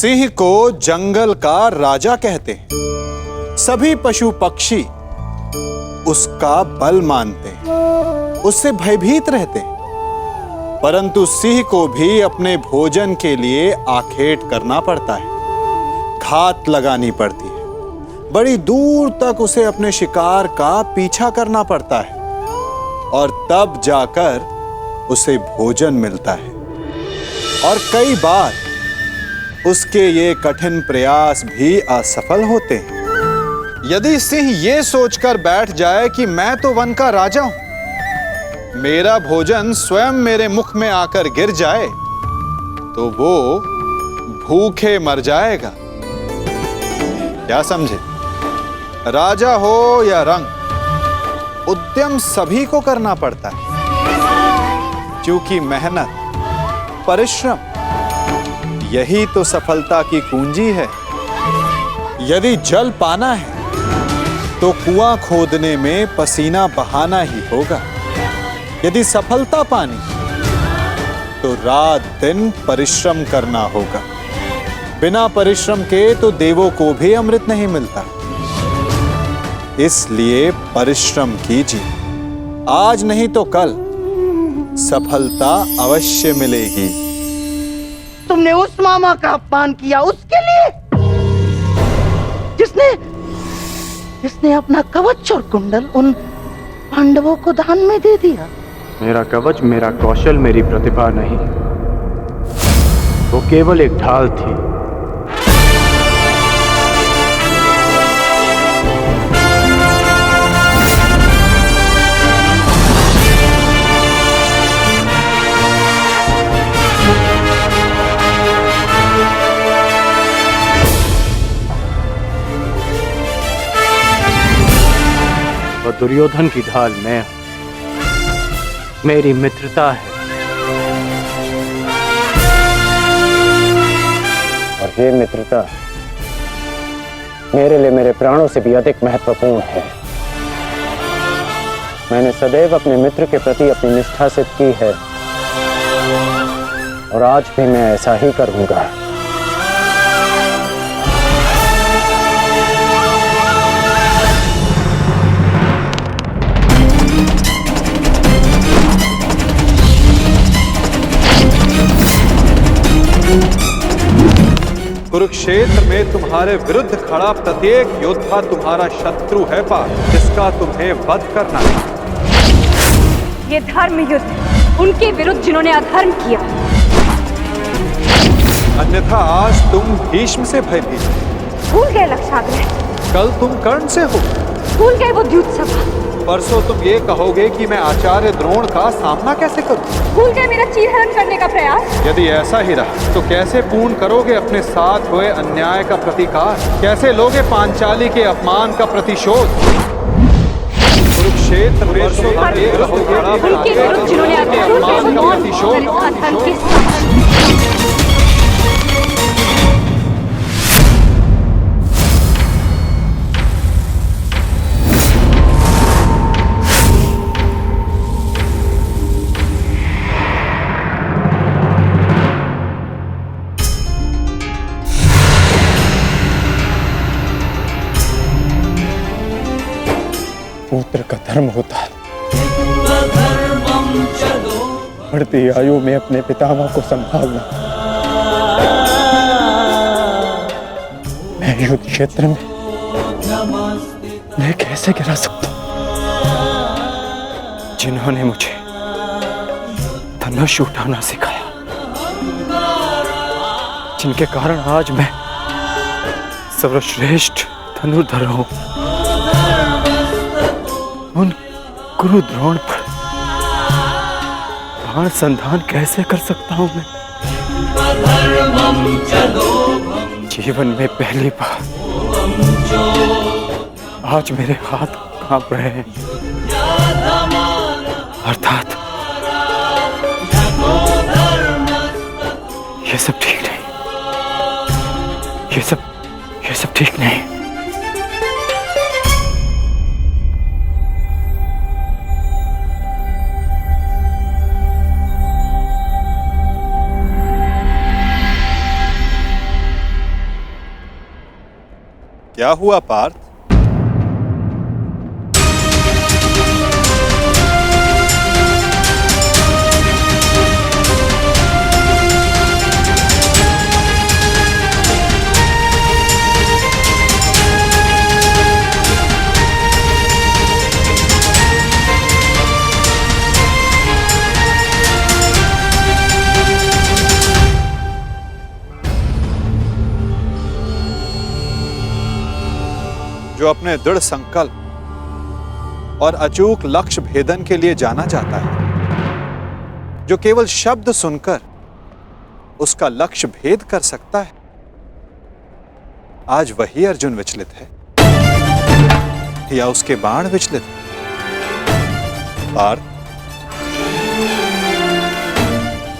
सिंह को जंगल का राजा कहते हैं। सभी पशु पक्षी उसका बल मानते हैं, उससे भयभीत रहते हैं। परंतु सिंह को भी अपने भोजन के लिए आखेट करना पड़ता है, घात लगानी पड़ती है, बड़ी दूर तक उसे अपने शिकार का पीछा करना पड़ता है और तब जाकर उसे भोजन मिलता है। और कई बार उसके ये कठिन प्रयास भी असफल होते हैं। यदि सिंह ये सोचकर बैठ जाए कि मैं तो वन का राजा हूं, मेरा भोजन स्वयं मेरे मुख में आकर गिर जाए, तो वो भूखे मर जाएगा। क्या समझे? राजा हो या रंक, उद्यम सभी को करना पड़ता है, क्योंकि मेहनत, परिश्रम यही तो सफलता की कुंजी है। यदि जल पाना है तो कुआं खोदने में पसीना बहाना ही होगा। यदि सफलता पानी तो रात दिन परिश्रम करना होगा। बिना परिश्रम के तो देवों को भी अमृत नहीं मिलता। इसलिए परिश्रम कीजिए, आज नहीं तो कल सफलता अवश्य मिलेगी। तुमने उस मामा का अपमान किया उसके लिए, जिसने अपना कवच और कुंडल उन पांडवों को दान में दे दिया। मेरा कवच, मेरा कौशल, मेरी प्रतिभा नहीं, वो केवल एक ढाल थी। वो दुर्योधन की ढाल मैं हूं, मेरी मित्रता है। और ये मित्रता मेरे लिए मेरे प्राणों से भी अधिक महत्वपूर्ण है। मैंने सदैव अपने मित्र के प्रति अपनी निष्ठा सिद्ध की है और आज भी मैं ऐसा ही करूंगा। कुरुक्षेत्र में तुम्हारे विरुद्ध खड़ा प्रत्येक योद्धा तुम्हारा शत्रु है पार्थ, जिसका तुम्हें वध करना है। ये धर्म युद्ध उनके विरुद्ध जिन्होंने अधर्म किया। अन्यथा आज तुम भीष्म से भयभीत, भूल गए लक्षाग्रह, कल तुम कर्ण से हो, भूल गए वो द्युत सभा, परसों तुम ये कहोगे कि मैं आचार्य द्रोण का सामना कैसे करूं, भूल गए मेरा चीरहरण करने का प्रयास। यदि ऐसा ही रहा तो कैसे पूर्ण करोगे अपने साथ हुए अन्याय का प्रतिकार? कैसे लोगे पांचाली के अपमान का प्रतिशोध? कुरुक्षेत्र में उनके विरुद्ध जिन्होंने अधर्म का प्रतिशोध। पुत्र का धर्म होता है बढ़ती आयु में अपने पितामह को संभालना। मैं युद्ध क्षेत्र में मैं कैसे गिरा सकता हूं? जिन्होंने मुझे धनुष उठाना सिखाया, जिनके कारण आज मैं सर्वश्रेष्ठ धनुर्धर हूं, उन गुरु द्रोण पर बाण संधान कैसे कर सकता हूं मैं? जीवन में पहली बार आज मेरे हाथ कांप रहे हैं, अर्थात ये सब ठीक नहीं, ये सब ठीक नहीं। क्या हुआ पार्थ? जो अपने दृढ़ संकल्प और अचूक लक्ष्य भेदन के लिए जाना जाता है, जो केवल शब्द सुनकर उसका लक्ष्य भेद कर सकता है, आज वही अर्जुन विचलित है या उसके बाण विचलित है? पार्थ,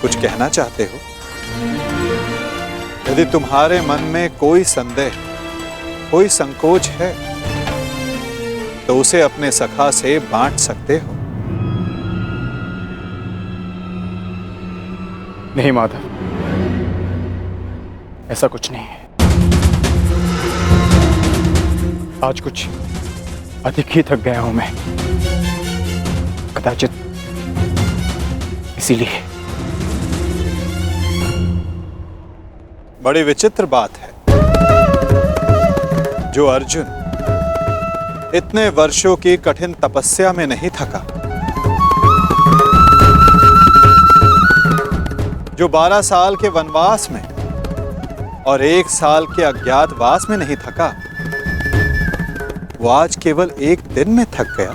कुछ कहना चाहते हो? यदि तुम्हारे मन में कोई संदेह, कोई संकोच है, तो उसे अपने सखा से बांट सकते हो। नहीं माधव, ऐसा कुछ नहीं है। आज कुछ अधिक ही थक गया हूं मैं, कदाचित इसीलिए। बड़ी विचित्र बात है, जो अर्जुन इतने वर्षों की कठिन तपस्या में नहीं थका, जो 12 साल के वनवास में और 1 साल के अज्ञातवास में नहीं थका, वो आज केवल एक दिन में थक गया।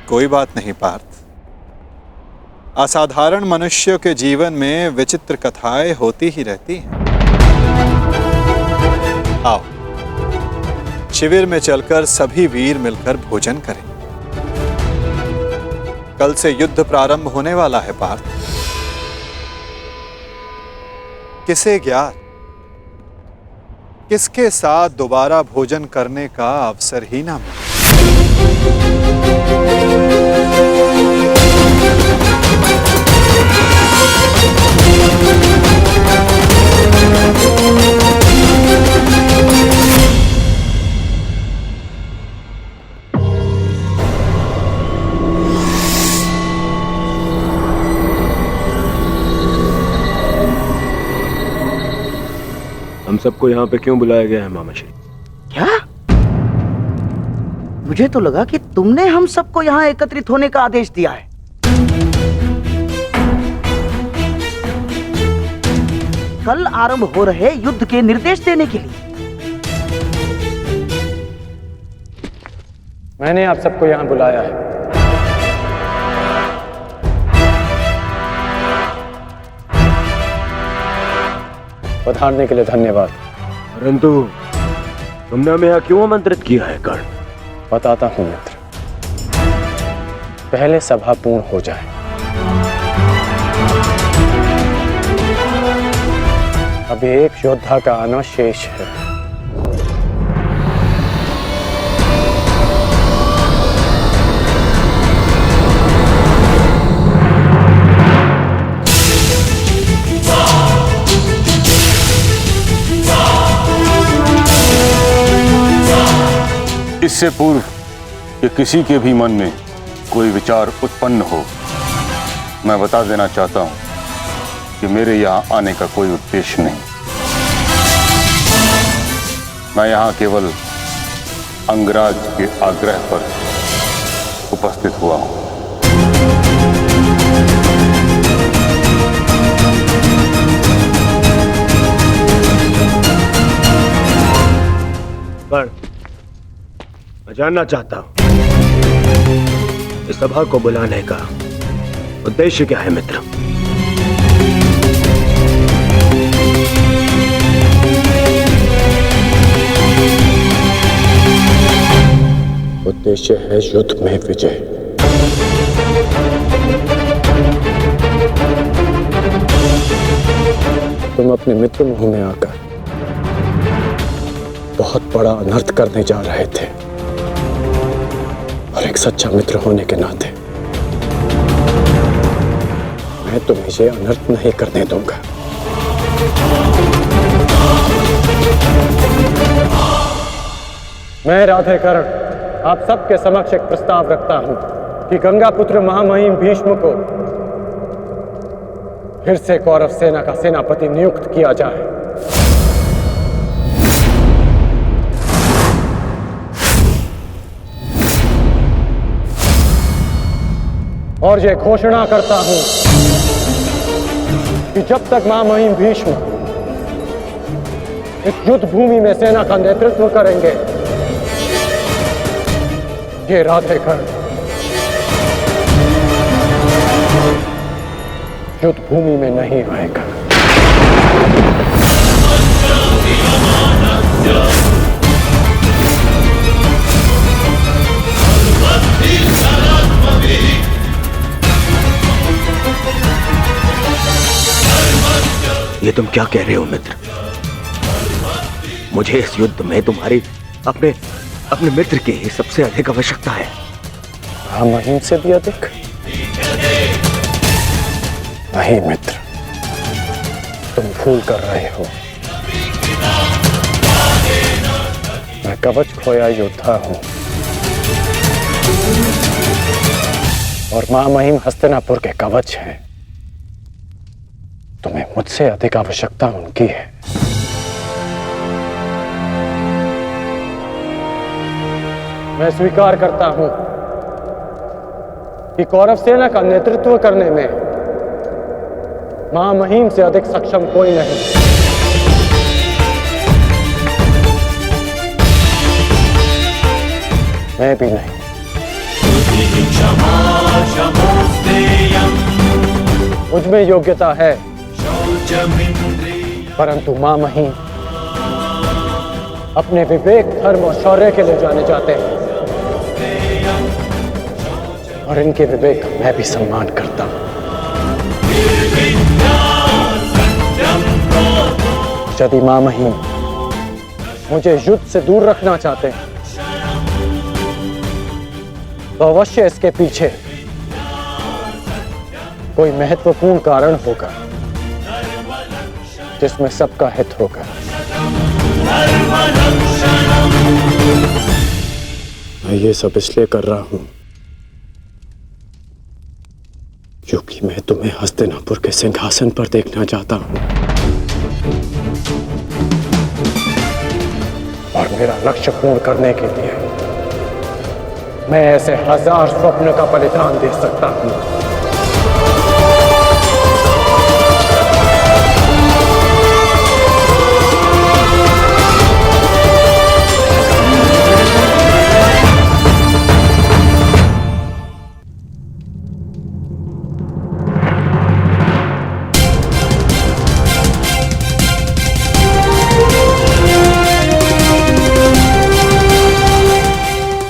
कोई बात नहीं पार्थ, असाधारण मनुष्यों के जीवन में विचित्र कथाएं होती ही रहती हैं। आओ, शिविर में चलकर सभी वीर मिलकर भोजन करें। कल से युद्ध प्रारंभ होने वाला है पार्थ। किसे ज्ञात किसके साथ दोबारा भोजन करने का अवसर ही ना मिले। हम सबको यहाँ पे क्यों बुलाया गया है मामाश्री? क्या? मुझे तो लगा कि तुमने हम सबको यहाँ एकत्रित होने का आदेश दिया है। कल आरंभ हो रहे युद्ध के निर्देश देने के लिए। मैंने आप सबको यहाँ बुलाया है। पधारने के लिए धन्यवाद। परंतु तुमने हमें यहाँ क्यों आमंत्रित किया है कर्ण? बताता हूं मित्र, पहले सभा पूर्ण हो जाए। अभी एक योद्धा का आना शेष है। इससे पूर्व कि किसी के भी मन में कोई विचार उत्पन्न हो, मैं बता देना चाहता हूं कि मेरे यहाँ आने का कोई उद्देश्य नहीं। मैं यहाँ केवल अंगराज के आग्रह पर उपस्थित हुआ हूं। पर मैं जानना चाहता हूं, इस सभा को बुलाने का उद्देश्य क्या है मित्र? उद्देश्य है युद्ध में विजय। तुम अपने मित्र मुंह में आकर बहुत बड़ा अनर्थ करने जा रहे थे, और एक सच्चा मित्र होने के नाते मैं तुम्हें ये अनर्थ नहीं करने दूंगा। मैं राधेकर्ण आप सबके समक्ष एक प्रस्ताव रखता हूं कि गंगा पुत्र महामहिम भीष्म को फिर से कौरव सेना का सेनापति नियुक्त किया जाए। और ये घोषणा करता हूं कि जब तक महामहिम भीष्म इस युद्ध भूमि में सेना का नेतृत्व करेंगे, ये राधेकर्ण युद्ध भूमि में नहीं आएगा। ये तुम क्या कह रहे हो मित्र? मुझे इस युद्ध में तुम्हारी अपने मित्र की ही सबसे अधिक आवश्यकता है। महामहिम से भी अधिक? नहीं मित्र, तुम भूल कर रहे हो। मैं कवच खोया योद्धा हूं, और महामहिम हस्तिनापुर के कवच हैं। तुम्हें मुझसे अधिक आवश्यकता उनकी है। मैं स्वीकार करता हूं कि कौरव सेना का नेतृत्व करने में महामहिम से अधिक सक्षम कोई नहीं। मैं भी नहीं। मुझमें योग्यता है, परंतु महामहिम अपने विवेक, धर्म और शौर्य के लिए जाने जाते हैं, और इनके विवेक का मैं भी सम्मान करता हूं। यदि महामहिम मुझे युद्ध से दूर रखना चाहते हैं, तो अवश्य इसके पीछे कोई महत्वपूर्ण कारण होगा जिसमें सबका हित होगा। मैं ये सब इसलिए कर रहा हूं क्योंकि मैं तुम्हें हस्तिनापुर के सिंहासन पर देखना चाहता हूं, और मेरा लक्ष्य पूर्ण करने के लिए मैं ऐसे 1000 स्वप्न का बलिदान दे सकता हूं।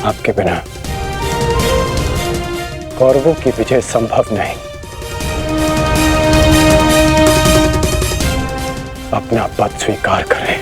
आपके बिना कौरवों की विजय संभव नहीं। अपना पद स्वीकार करें।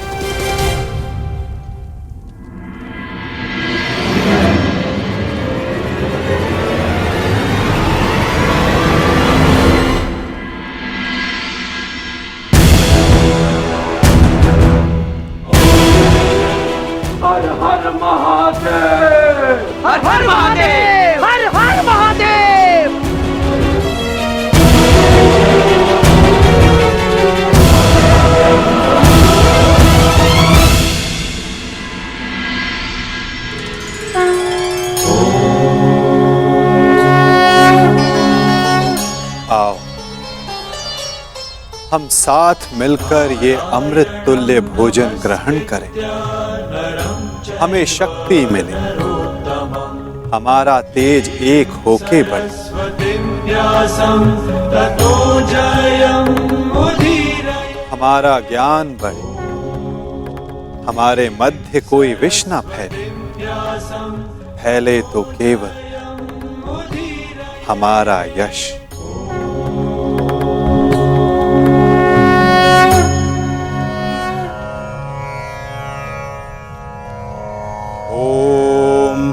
हर हर महादेव, हर हर महादेव, हर हर महादेव। आओ हम साथ मिलकर ये अमृत तुल्य भोजन ग्रहण करें, हमें शक्ति मिले, हमारा तेज एक होके बढ़े, हमारा ज्ञान बढ़े, हमारे मध्य कोई विष न फैले, फैले तो केवल हमारा यश।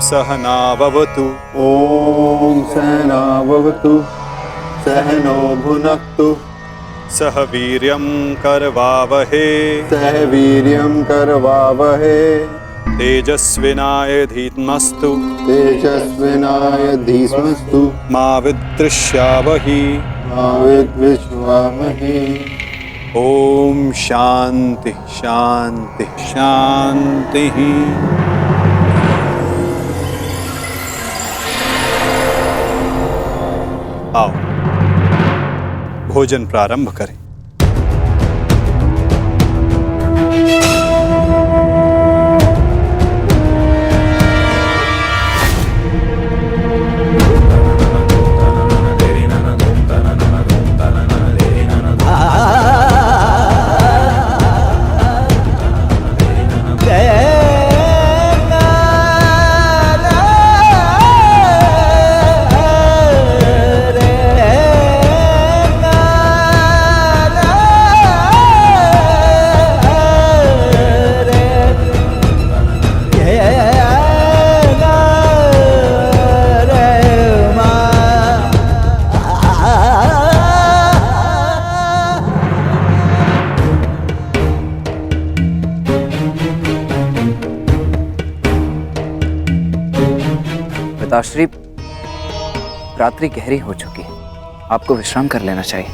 सहनाववतु ॐ सहनाववतु सहनो भुनक्तु सह वीर्यं करवावहे सह वीर्यं करवावहे तेजस्विनाय धीमस्तु तेजस्विनाय धीमस्तु मा विद्विषावहि मा विद्विषावहे। ओम शांति शांति शांति। आओ भोजन प्रारंभ करें। पिताश्री, रात्रि गहरी हो चुकी है, आपको विश्राम कर लेना चाहिए।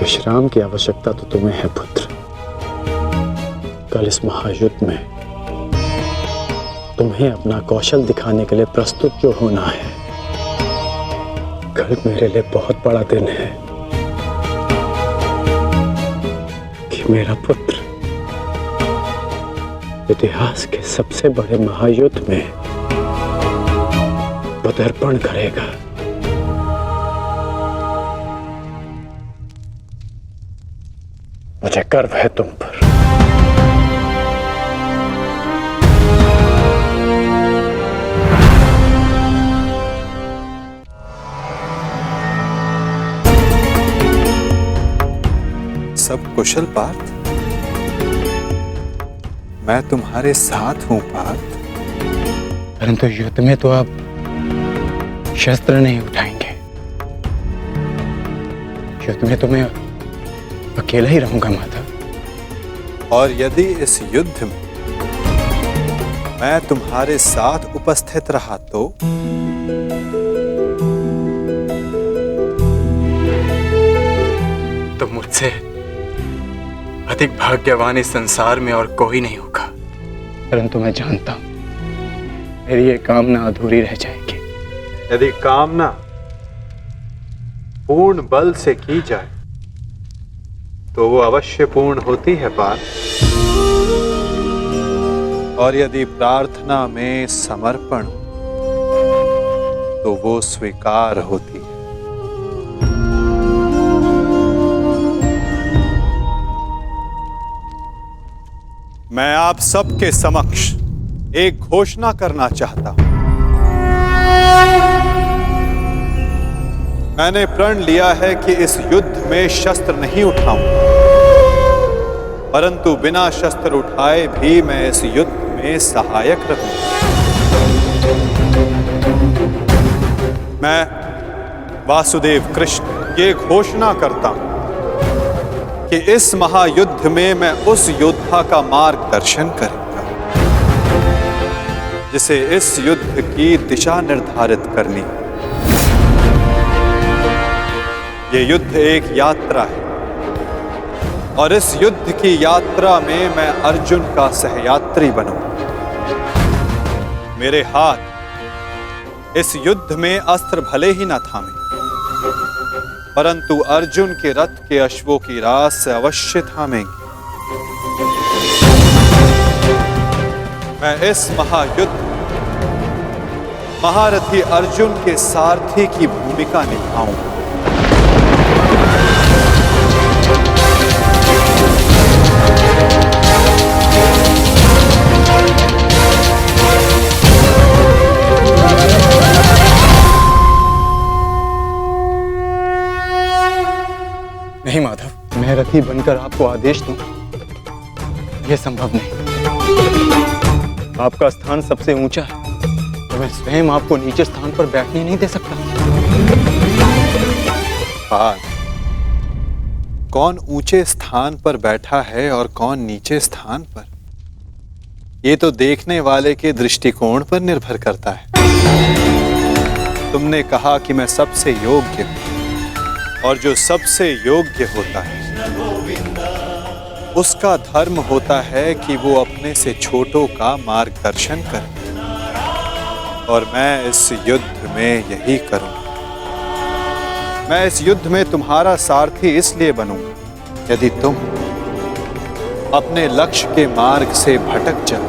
विश्राम की आवश्यकता तो तुम्हें है पुत्र। कल इस महायुद्ध में तुम्हें अपना कौशल दिखाने के लिए प्रस्तुत जो होना है। कल मेरे लिए बहुत बड़ा दिन है कि मेरा पुत्र इतिहास के सबसे बड़े महायुद्ध में पदार्पण करेगा। मुझे गर्व है तुम पर। सब कुशल पार्थ? मैं तुम्हारे साथ हूं पार्थ। परंतु युद्ध में तो आप शस्त्र नहीं उठाएंगे। युद्ध में तो मैं अकेला ही रहूंगा माता। और यदि इस युद्ध में मैं तुम्हारे साथ उपस्थित रहा तो मुझसे अधिक भाग्यवान इस संसार में और कोई नहीं होगा। परंतु मैं जानता हूं मेरी ये कामना अधूरी रह जाएगी। यदि कामना पूर्ण बल से की जाए तो वो अवश्य पूर्ण होती है पार्थ। और यदि प्रार्थना में समर्पण तो वो स्वीकार होती है। मैं आप सबके समक्ष एक घोषणा करना चाहता हूं। मैंने प्रण लिया है कि इस युद्ध में शस्त्र नहीं उठाऊंगा, परंतु बिना शस्त्र उठाए भी मैं इस युद्ध में सहायक रहूंगा। मैं वासुदेव कृष्ण ये घोषणा करता हूं कि इस महायुद्ध में मैं उस योद्धा का मार्गदर्शन करूंगा जिसे इस युद्ध की दिशा निर्धारित करनी है। ये युद्ध एक यात्रा है और इस युद्ध की यात्रा में मैं अर्जुन का सहयात्री बनूंगा। मेरे हाथ इस युद्ध में अस्त्र भले ही न थामे, परंतु अर्जुन के रथ के अश्वों की रास से अवश्य थामेंगे। मैं इस महायुद्ध महारथी अर्जुन के सारथी की भूमिका निभाऊंगा। सारथी बनकर आपको आदेश दूं, यह संभव नहीं। आपका स्थान सबसे ऊंचा है, तो मैं स्वयं आपको नीचे स्थान पर बैठने नहीं दे सकता। पाल, कौन ऊंचे स्थान पर बैठा है और कौन नीचे स्थान पर, ये तो देखने वाले के दृष्टिकोण पर निर्भर करता है। तुमने कहा कि मैं सबसे योग्य हूं, और जो सबसे योग्य होता है उसका धर्म होता है कि वो अपने से छोटों का मार्गदर्शन करे, और मैं इस युद्ध में यही करूंगा। मैं इस युद्ध में तुम्हारा सारथी इसलिए बनूंगा, यदि तुम अपने लक्ष्य के मार्ग से भटक जाओ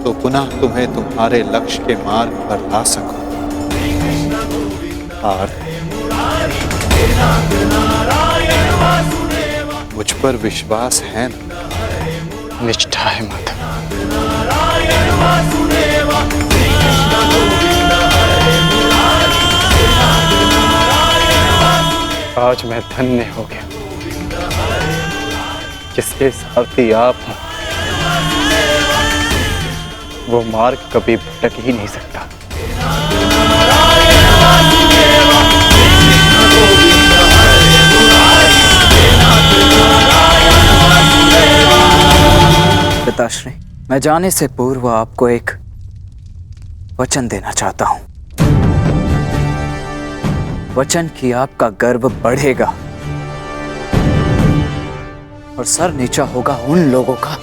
तो पुनः तुम्हें तुम्हारे लक्ष्य के मार्ग पर ला सकूं। मुझ पर विश्वास है ना? निष्ठा है माता। आज मैं धन्य हो गया, जिसके सारथी आप हो वो मार्ग कभी भटक ही नहीं सकता। पिताश्री, मैं जाने से पूर्व आपको एक वचन देना चाहता हूं। वचन कि आपका गर्व बढ़ेगा और सर नीचा होगा उन लोगों का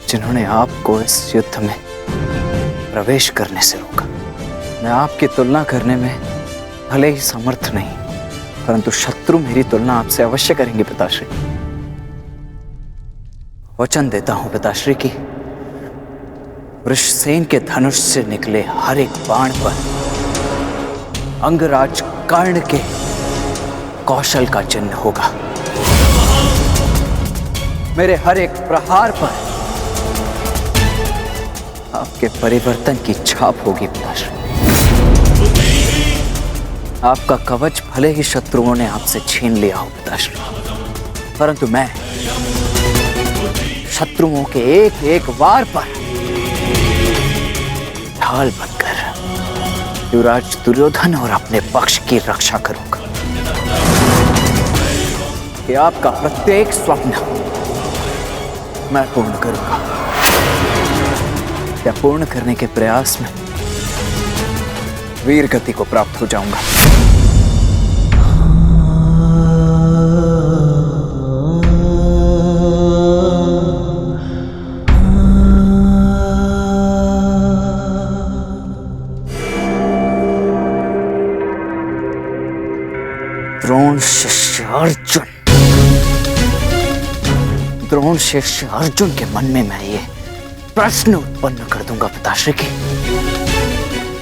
जिन्होंने आपको इस युद्ध में प्रवेश करने से रोका। मैं आपकी तुलना करने में भले ही समर्थ नहीं, परंतु शत्रु मेरी तुलना आपसे अवश्य करेंगे पिताश्री। वचन देता हूं पिताश्री की वृषसेन के धनुष से निकले हर एक बाण पर अंगराज कर्ण के कौशल का चिन्ह होगा। मेरे हर एक प्रहार पर आपके परिवर्तन की छाप होगी पिताश्री। आपका कवच भले ही शत्रुओं ने आपसे छीन लिया हो पिताश्री, परंतु मैं शत्रुओं के एक एक वार पर ढाल बनकर युवराज दुर्योधन और अपने पक्ष की रक्षा करूंगा। कि आपका प्रत्येक स्वप्न मैं पूर्ण करूंगा। या पूर्ण करने के प्रयास में वीर गति को प्राप्त हो जाऊंगा। द्रोण शिष्य अर्जुन, द्रोण शिष्य अर्जुन के मन में मैं ये प्रश्न उत्पन्न कर दूंगा पिताश्री की,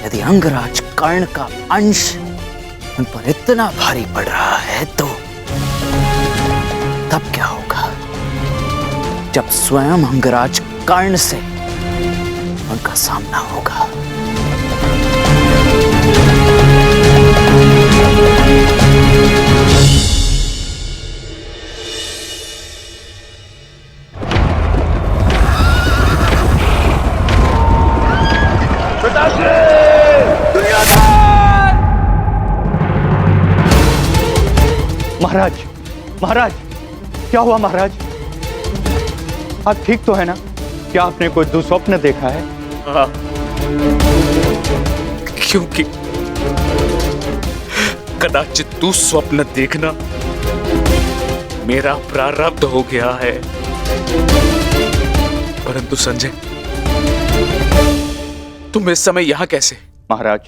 यदि अंगराज कर्ण का अंश उन पर इतना भारी पड़ रहा है तो तब क्या होगा जब स्वयं अंगराज कर्ण से उनका सामना होगा। महाराज, महाराज, क्या हुआ महाराज? आप ठीक तो है ना? क्या आपने कोई दुस्वप्न देखा है? हाँ, क्योंकि कदाचित दुस्वप्न देखना मेरा प्रारब्ध हो गया है। परंतु संजय, तुम इस समय यहां कैसे? महाराज,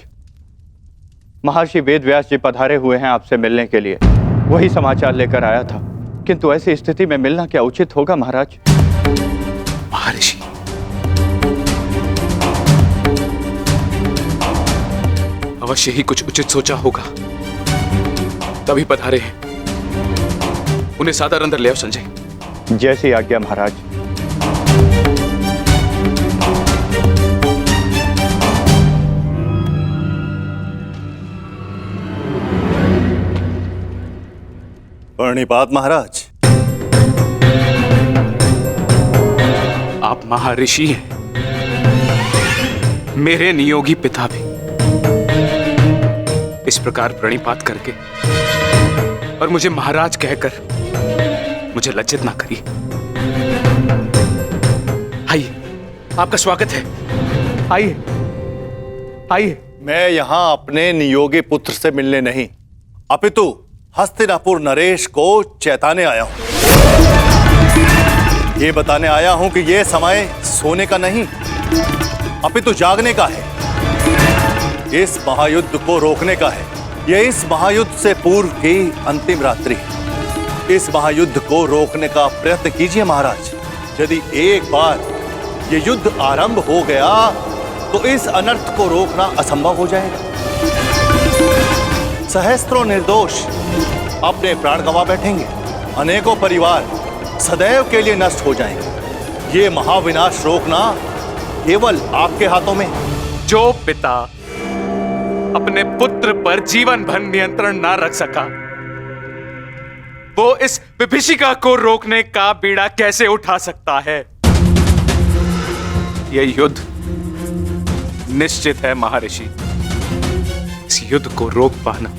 महर्षि वेदव्यास जी पधारे हुए हैं आपसे मिलने के लिए, वही समाचार लेकर आया था। किंतु ऐसी स्थिति में मिलना क्या उचित होगा महाराज? महर्षि, अवश्य ही कुछ उचित सोचा होगा, तभी पधारे हैं। उन्हें सादर अंदर ले आओ संजय। जैसी आज्ञा महाराज। प्रणिपात महाराज। आप महर्षि हैं, मेरे नियोगी पिता भी। इस प्रकार प्रणिपात करके और मुझे महाराज कहकर मुझे लज्जित ना करिए। आइए, आपका स्वागत है। आइए आइए। मैं यहां अपने नियोगी पुत्र से मिलने नहीं, अपितु हस्तिनापुर नरेश को चेताने आया हूं। ये बताने आया हूं कि यह समय सोने का नहीं, अपितु जागने का है। इस महायुद्ध को रोकने का है। यह इस महायुद्ध से पूर्व की अंतिम रात्रि है। इस महायुद्ध को रोकने का प्रयत्न कीजिए महाराज। यदि एक बार यह युद्ध आरंभ हो गया तो इस अनर्थ को रोकना असंभव हो जाएगा। सहस्त्रों निर्दोष अपने प्राण गंवा बैठेंगे, अनेकों परिवार सदैव के लिए नष्ट हो जाएंगे। ये महाविनाश रोकना केवल आपके हाथों में। जो पिता अपने पुत्र पर जीवन भर नियंत्रण ना रख सका, वो इस विभीषिका को रोकने का बीड़ा कैसे उठा सकता है? यह युद्ध निश्चित है महर्षि। इस युद्ध को रोक पाना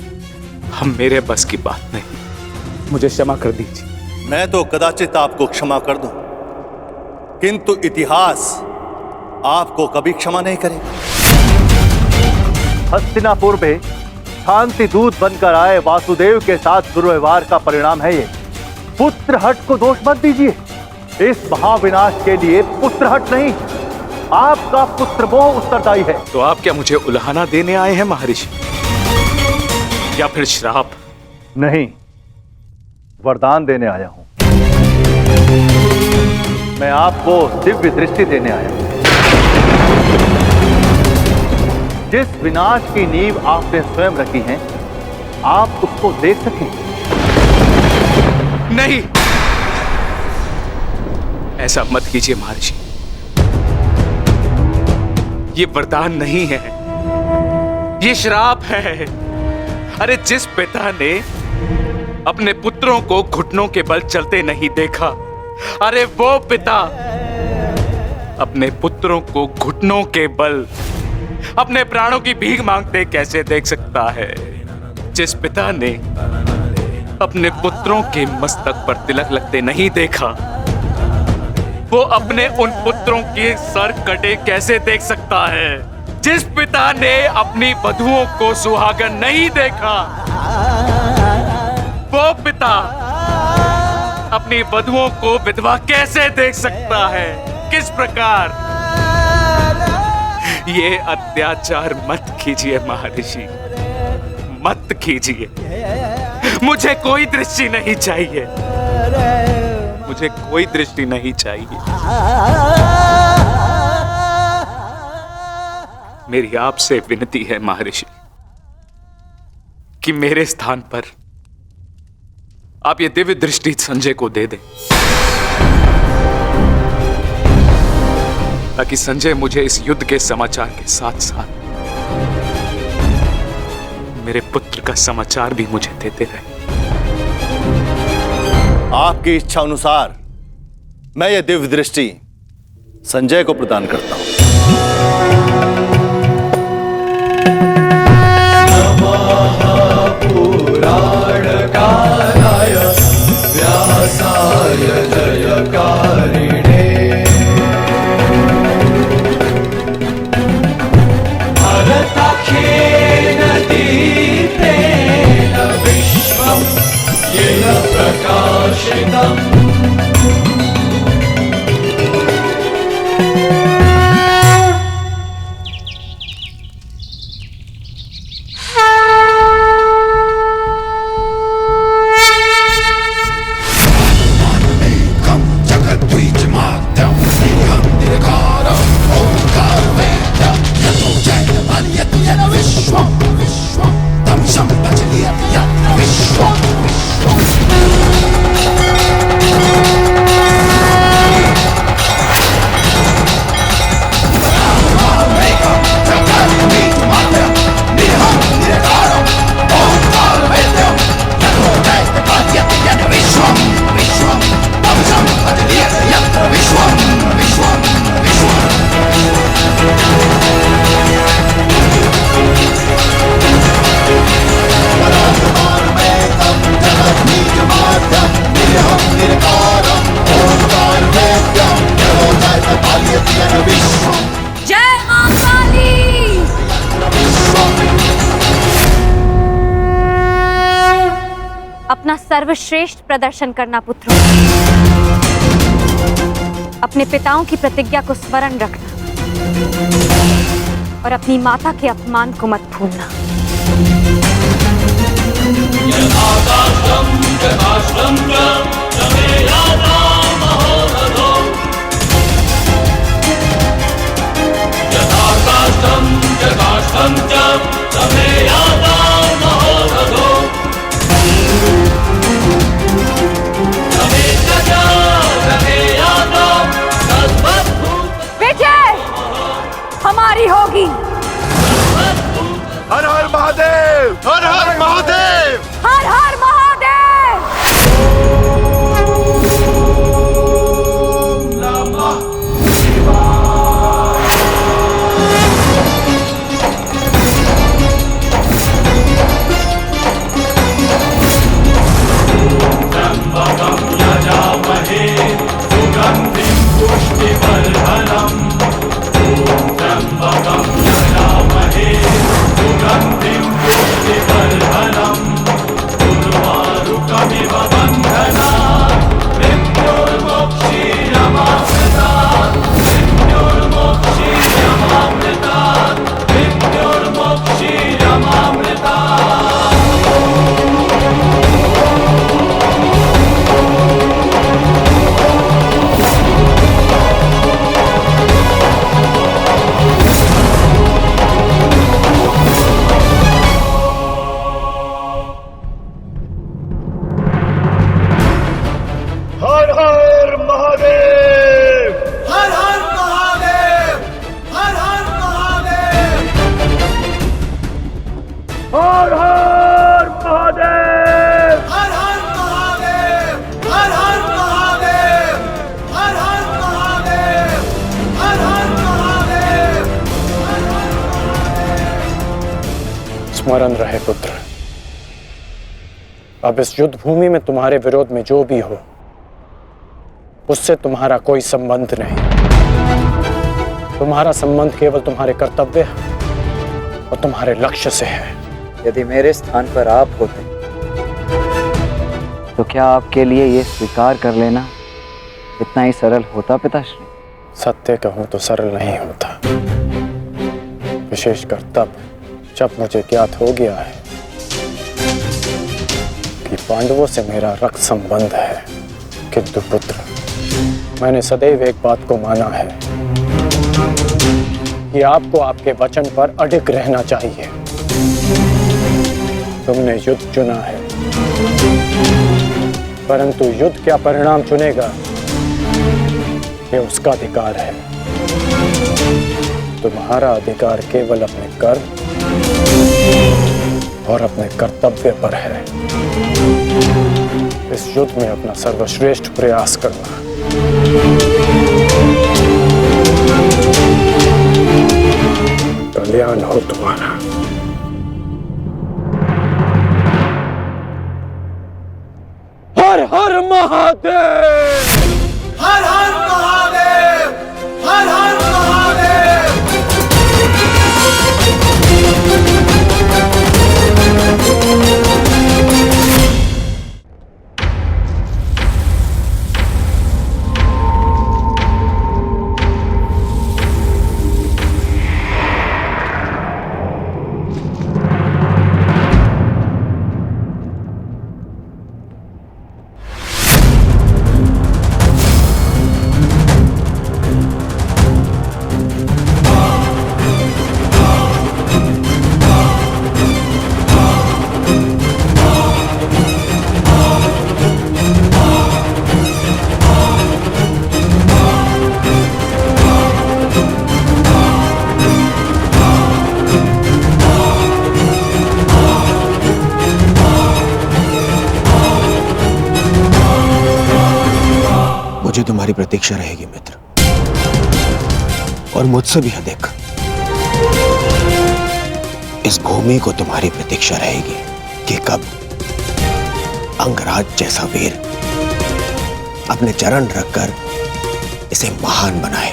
हम मेरे बस की बात नहीं। मुझे क्षमा कर दीजिए। मैं तो कदाचित आपको क्षमा कर दूं, किंतु इतिहास आपको कभी क्षमा नहीं करेगा। हस्तिनापुर में शांति दूत बनकर आए वासुदेव के साथ दुर्व्यवहार का परिणाम है ये। पुत्रहट को दोष मत दीजिए। इस महाविनाश के लिए पुत्रहट नहीं, आपका पुत्रमोह उत्तरदायी है। तो आप क्या मुझे उल्हाना देने आए हैं महर्षि, या फिर श्राप? नहीं, वरदान देने आया हूं। मैं आपको दिव्य दृष्टि देने आया हूं। जिस विनाश की नींव आपने स्वयं रखी है, आप उसको देख सकें। नहीं, ऐसा मत कीजिए महर्षि। ये वरदान नहीं है, ये श्राप है। अरे जिस पिता ने अपने पुत्रों को घुटनों के बल चलते नहीं देखा, अरे वो पिता अपने पुत्रों को घुटनों के बल अपने प्राणों की भीख मांगते कैसे देख सकता है? जिस पिता ने अपने पुत्रों के मस्तक पर तिलक लगते नहीं देखा, वो अपने उन पुत्रों के सर कटे कैसे देख सकता है? जिस पिता ने अपनी वधुओं को सुहागन नहीं देखा, वो पिता अपनी वधुओं को विधवा कैसे देख सकता है? किस प्रकार? ये अत्याचार मत कीजिए महर्षि, मत कीजिए। मुझे कोई दृष्टि नहीं चाहिए, मुझे कोई दृष्टि नहीं चाहिए। मेरी आपसे विनती है महर्षि कि मेरे स्थान पर आप ये दिव्य दृष्टि संजय को दे दें, ताकि संजय मुझे इस युद्ध के समाचार के साथ साथ मेरे पुत्र का समाचार भी मुझे देते रहे। आपकी इच्छा अनुसार मैं यह दिव्य दृष्टि संजय को प्रदान करता हूं। पुराणकाराय व्यासाय जयकारिणे भरताख्येन दीप्तेन विश्वं येन प्रकाशितम्। अपना सर्वश्रेष्ठ प्रदर्शन करना पुत्रों। अपने पिताओं की प्रतिज्ञा को स्मरण रखना और अपनी माता के अपमान को मत भूलना। विजय हमारी होगी। हर हर महादेव, हर हर महादेव, हर हर महादेव। हर हर महादेव, हर हर महादेव, हर हर महादेव, हर हर महादेव, हर हर महादेव, हर हर महादेव, हर हर महादेव, हर हर महादेव। स्मरण रहे पुत्र, अब इस युद्ध भूमि में तुम्हारे विरोध में जो भी हो उससे तुम्हारा कोई संबंध नहीं। तुम्हारा संबंध केवल तुम्हारे कर्तव्य और तुम्हारे लक्ष्य से है। यदि मेरे स्थान पर आप होते तो क्या आपके लिए ये स्वीकार कर लेना इतना ही सरल होता पिताश्री? सत्य कहूं तो सरल नहीं होता, विशेषकर तब जब मुझे ज्ञात हो गया है कि पांडवों से मेरा रक्त संबंध है। किंतु पुत्र, मैंने सदैव एक बात को माना है कि आपको आपके वचन पर अडिग रहना चाहिए। तुमने युद्ध चुना है, परंतु युद्ध क्या परिणाम चुनेगा ये उसका अधिकार है। तुम्हारा अधिकार केवल अपने कर्म और अपने कर्तव्य पर है। इस युद्ध में अपना सर्वश्रेष्ठ प्रयास करना। कल्याण हो तुम्हारा। हर हर महादेव, हर हर महादेव, हर हर महादेव। मुझे तुम्हारी प्रतीक्षा रहेगी मित्र, और मुझसे भी अधिक इस भूमि को तुम्हारी प्रतीक्षा रहेगी कि कब अंगराज जैसा वीर अपने चरण रखकर इसे महान बनाए।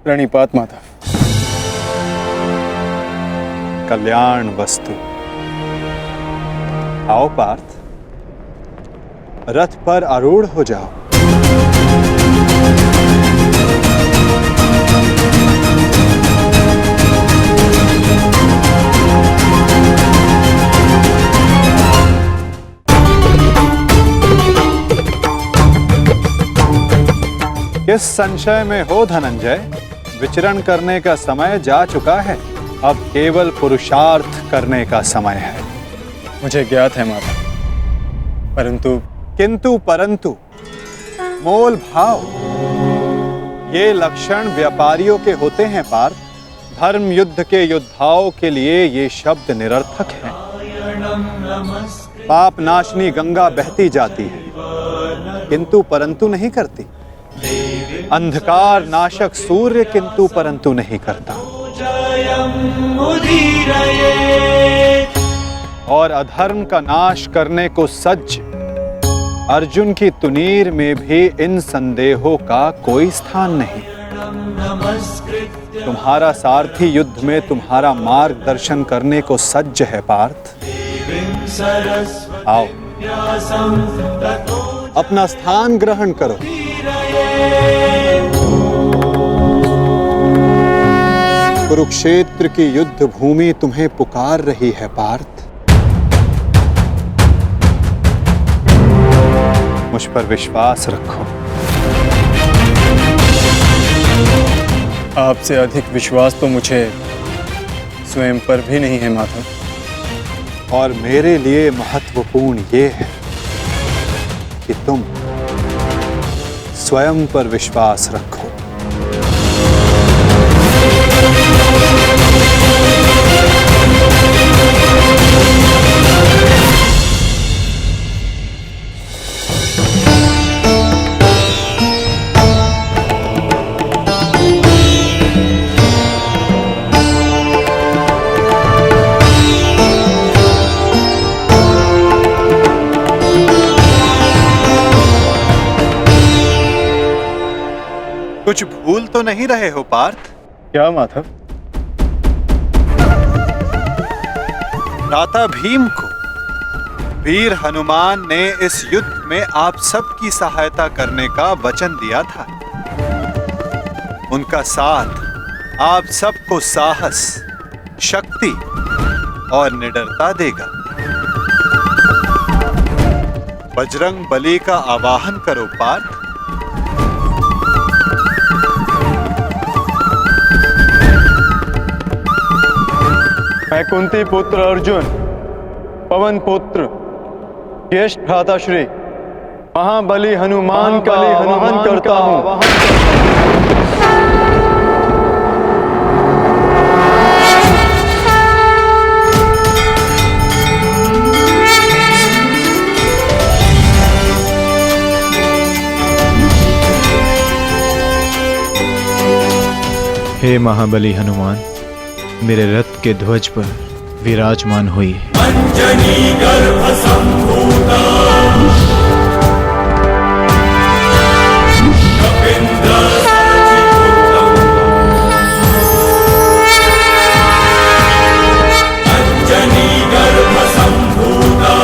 प्रणिपात माधव। कल्याण वस्तु। आओ पार्थ, रथ पर आरूढ़ हो जाओ। किस संशय में हो धनंजय, विचरण करने का समय जा चुका है, अब केवल पुरुषार्थ करने का समय है। मुझे ज्ञात है माता, परंतु किंतु परंतु मोल भाव, ये लक्षण व्यापारियों के होते हैं पार्थ। धर्म युद्ध के योद्धाओं के लिए ये शब्द निरर्थक हैं। पाप नाशनी गंगा बहती जाती है किंतु परंतु नहीं करती, अंधकार नाशक सूर्य किंतु परंतु नहीं करता, और अधर्म का नाश करने को सज्ज अर्जुन की तुनीर में भी इन संदेहों का कोई स्थान नहीं। तुम्हारा सारथी युद्ध में तुम्हारा मार्गदर्शन करने को सज्ज है पार्थ। आओ, अपना स्थान ग्रहण करो। कुरुक्षेत्र की युद्ध भूमि तुम्हें पुकार रही है पार्थ। मुझ पर विश्वास रखो। आपसे अधिक विश्वास तो मुझे स्वयं पर भी नहीं है माधव। और मेरे लिए महत्वपूर्ण ये है कि तुम स्वयं पर विश्वास रखो। कुछ भूल तो नहीं रहे हो पार्थ? क्या माधव? भ्राता भीम को वीर हनुमान ने इस युद्ध में आप सबकी सहायता करने का वचन दिया था। उनका साथ आप सबको साहस, शक्ति और निडरता देगा। बजरंग बली का आवाहन करो पार्थ। मैं कुंती पुत्र अर्जुन, पवन पुत्र, ज्येष्ठ भ्राताश्री महाबली हनुमान का आवाहन करता हूँ। हे महाबली हनुमान, मेरे रथ के ध्वज पर विराजमान हुई। अंजनी गर्भ संभूता कपिंद्र सचिपुत्रम, अंजनी गर्भ संभूता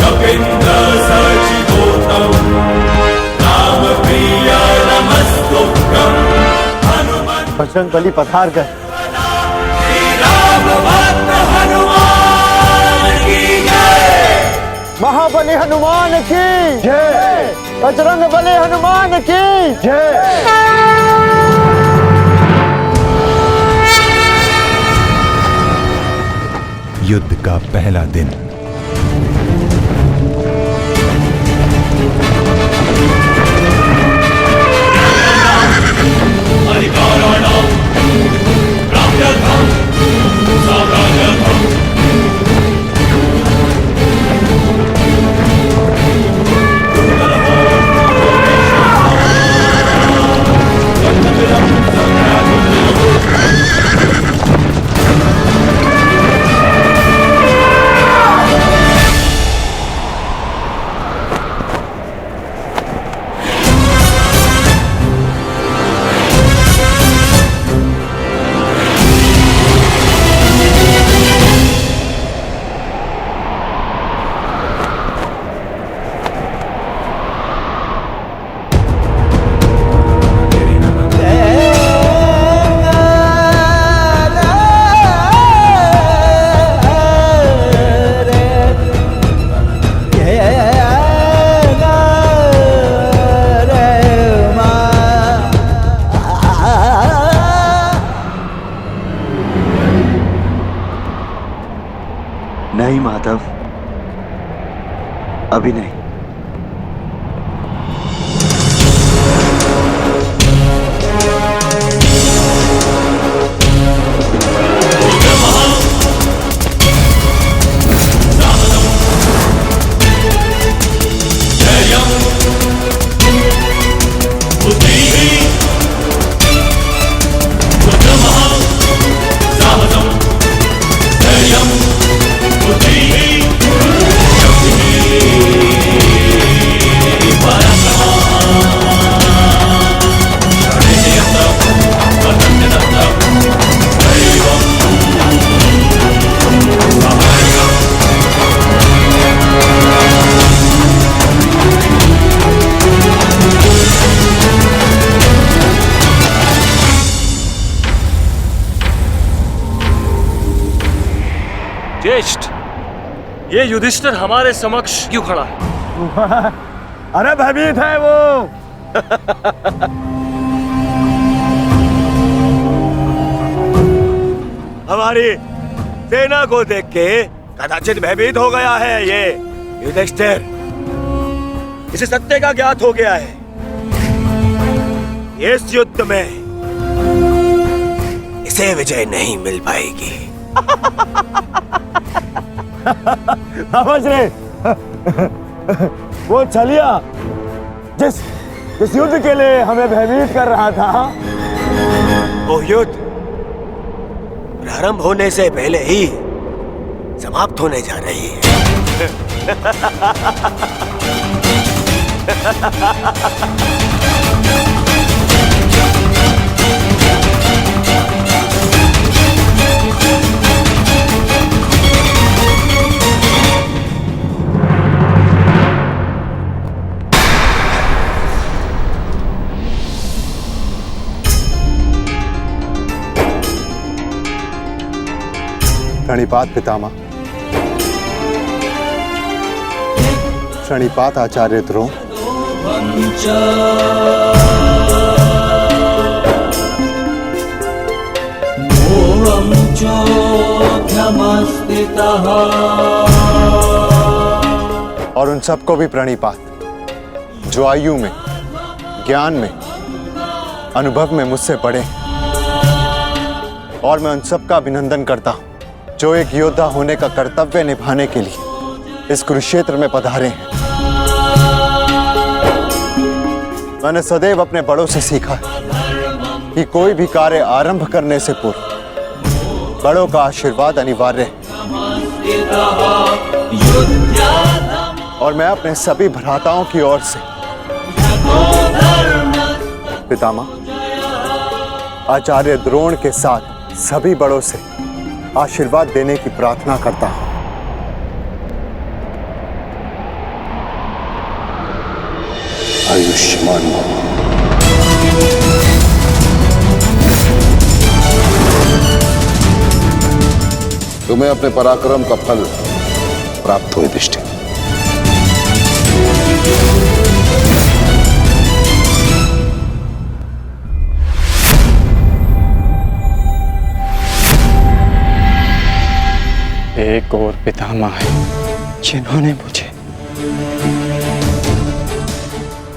कपिंद्र सचिपुत्रम, राम प्रिय नमस्तुभ्यं। बजरंग बली पधार गए। महाबली हनुमान की जय। बजरंग बली हनुमान की जय। युद्ध का पहला दिन। नहीं माधव, अभी नहीं। ज्येष्ठ, ये युधिष्ठिर हमारे समक्ष क्यों खड़ा है? अरे भयभीत है वो। हमारी सेना को देख के कदाचित भयभीत हो गया है ये युधिष्ठिर। इसे सत्य का ज्ञात हो गया है। इस युद्ध में इसे विजय नहीं मिल पाएगी। समझ रहे? वो छलिया जिस युद्ध के लिए हमें भयभीत कर रहा था, वो युद्ध प्रारंभ होने से पहले ही समाप्त होने जा रही है। प्रणिपात पितामह। प्रणिपात आचार्य द्रोण। और उन सबको भी प्रणिपात जो आयु में, ज्ञान में, अनुभव में मुझसे बड़े। और मैं उन सबका अभिनंदन करता हूं जो एक योद्धा होने का कर्तव्य निभाने के लिए इस कुरुक्षेत्र में पधारे हैं। मैंने सदैव अपने बड़ों से सीखा है कि कोई भी कार्य आरंभ करने से पूर्व बड़ों का आशीर्वाद अनिवार्य है। और मैं अपने सभी भ्राताओं की ओर से पितामह आचार्य द्रोण के साथ सभी बड़ों से आशीर्वाद देने की प्रार्थना करता हूं। आयुष्मान भव। तुम्हें अपने पराक्रम का फल प्राप्त हो युधिष्ठिर। एक और पितामह है जिन्होंने मुझे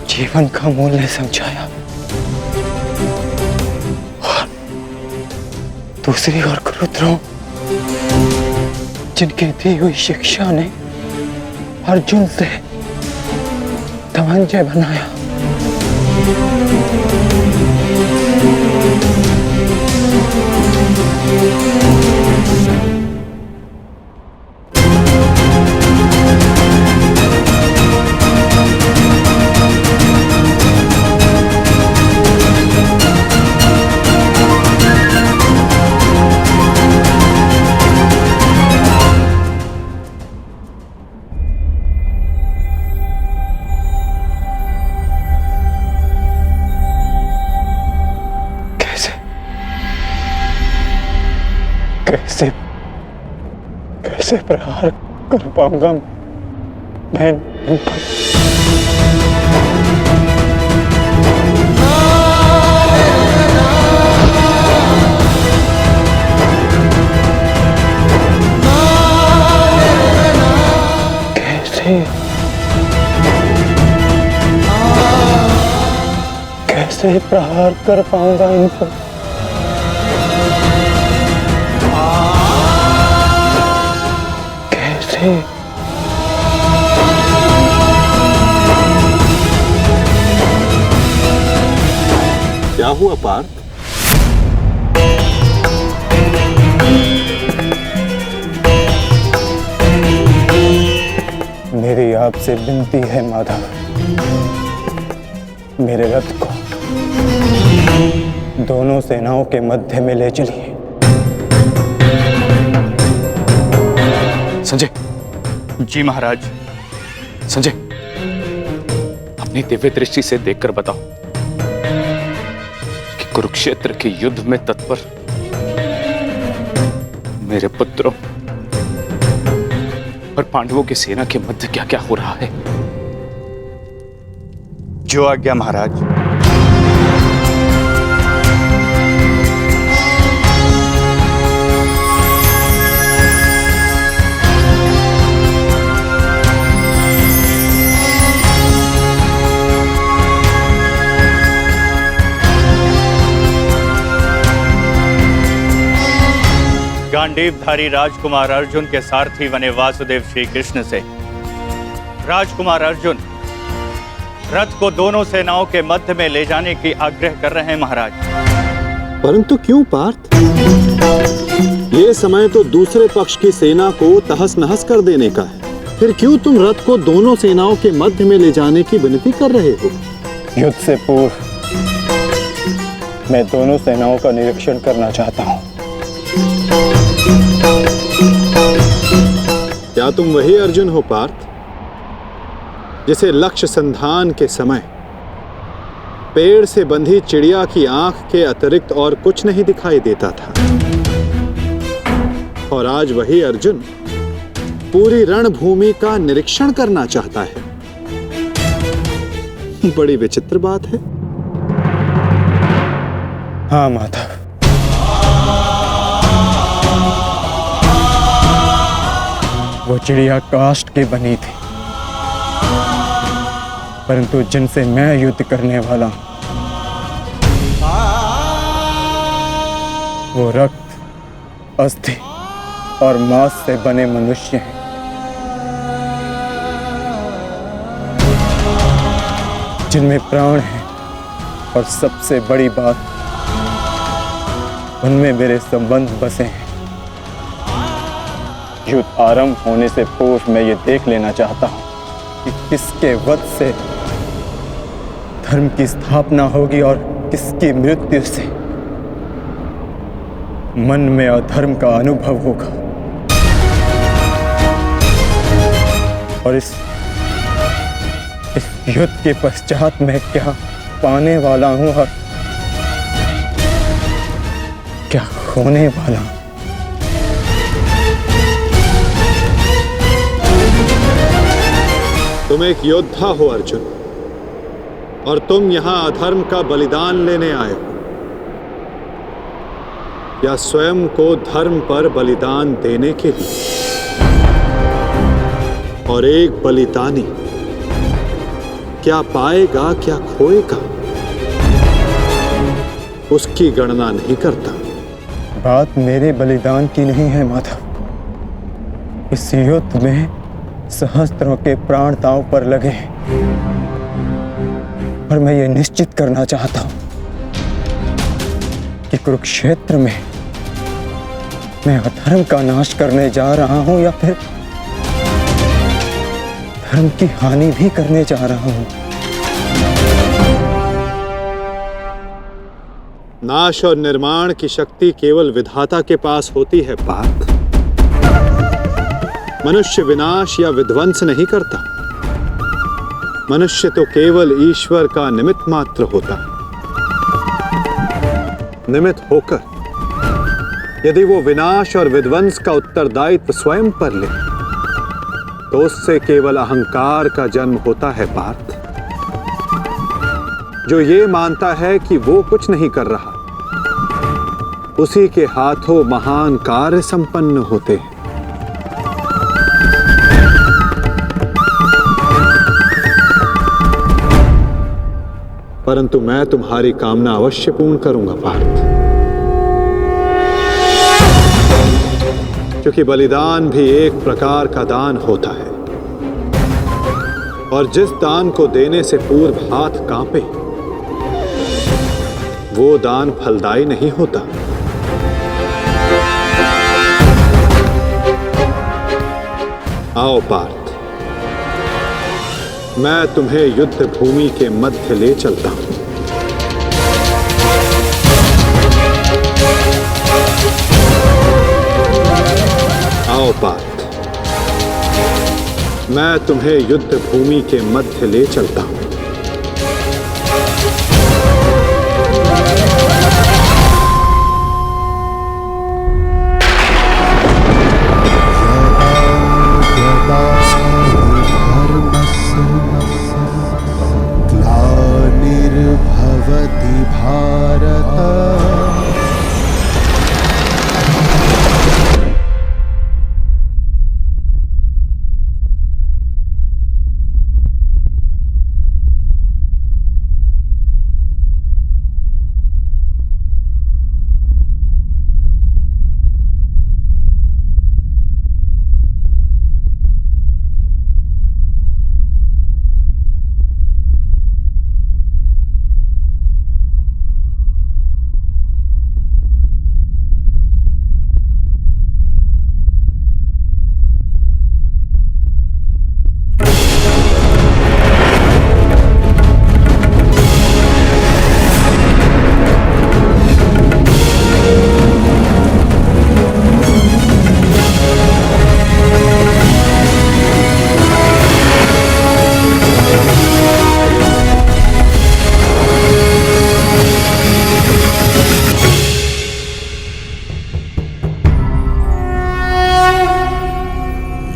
जीवन का मूल्य समझाया, और दूसरी ओर गुरुद्रोण जिनकी दी हुई शिक्षा ने अर्जुन से धनंजय बनाया। कैसे प्रहार कर पाऊंगा मैं इन पर? कैसे प्रहार कर पाऊंगा इन पर? कैसे? क्या हुआ पार्थ? मेरी आपसे विनती है माधव, मेरे रथ को दोनों सेनाओं के मध्य में ले चलिए। संजय। जी महाराज। संजय, अपनी दिव्य दृष्टि से देखकर बताओ कि कुरुक्षेत्र के युद्ध में तत्पर मेरे पुत्रों और पांडवों की सेना के मध्य क्या क्या हो रहा है। जो आज्ञा महाराज। गांडीवधारी राजकुमार अर्जुन के सारथी बने वासुदेव श्री कृष्ण से राजकुमार अर्जुन रथ को दोनों सेनाओं के मध्य में ले जाने की आग्रह कर रहे हैं महाराज। परंतु क्यों पार्थ? ये समय तो दूसरे पक्ष की सेना को तहस नहस कर देने का है, फिर क्यों तुम रथ को दोनों सेनाओं के मध्य में ले जाने की विनती कर रहे हो? युद्ध से पूर्व मैं दोनों सेनाओं का निरीक्षण करना चाहता हूं। क्या तुम वही अर्जुन हो पार्थ, जिसे लक्ष्य संधान के समय पेड़ से बंधी चिड़िया की आंख के अतिरिक्त और कुछ नहीं दिखाई देता था, और आज वही अर्जुन पूरी रणभूमि का निरीक्षण करना चाहता है? बड़ी विचित्र बात है। हाँ माधव, वो चिड़िया काष्ठ की बनी थी, परंतु जिनसे मैं युद्ध करने वाला हूं वो रक्त, अस्थि और मांस से बने मनुष्य हैं। जिनमें प्राण है, और सबसे बड़ी बात उनमें मेरे संबंध बसे हैं। युद्ध आरंभ होने से पूर्व मैं ये देख लेना चाहता हूं कि किसके वध से धर्म की स्थापना होगी और किसकी मृत्यु से मन में अधर्म का अनुभव होगा। और इस युद्ध के पश्चात मैं क्या पाने वाला हूं और क्या खोने वाला हूं। तुम एक योद्धा हो अर्जुन, और तुम यहां अधर्म का बलिदान लेने आए हो, या स्वयं को धर्म पर बलिदान देने के लिए? और एक बलिदानी क्या पाएगा क्या खोएगा, उसकी गणना नहीं करता। बात मेरे बलिदान की नहीं है माधव। इस युद्ध में सहस्त्रों के प्राण दांव पर लगे हैं, और मैं ये निश्चित करना चाहता हूं कि कुरुक्षेत्र में मैं अधर्म का नाश करने जा रहा हूं या फिर धर्म की हानि भी करने जा रहा हूं। नाश और निर्माण की शक्ति केवल विधाता के पास होती है पार्थ। मनुष्य विनाश या विध्वंस नहीं करता। मनुष्य तो केवल ईश्वर का निमित्त मात्र होता है। निमित्त होकर यदि वो विनाश और विध्वंस का उत्तरदायित्व स्वयं पर ले, तो उससे केवल अहंकार का जन्म होता है पार्थ, जो ये मानता है कि वो कुछ नहीं कर रहा, उसी के हाथों महान कार्य संपन्न होते हैं। परंतु मैं तुम्हारी कामना अवश्य पूर्ण करूंगा पार्थ, क्योंकि बलिदान भी एक प्रकार का दान होता है, और जिस दान को देने से पूर्व हाथ कांपे वो दान फलदायी नहीं होता। आओ पार्थ, मैं तुम्हें युद्ध भूमि के मध्य ले चलता हूं। आओ पार्थ, मैं तुम्हें युद्ध भूमि के मध्य ले चलता हूं।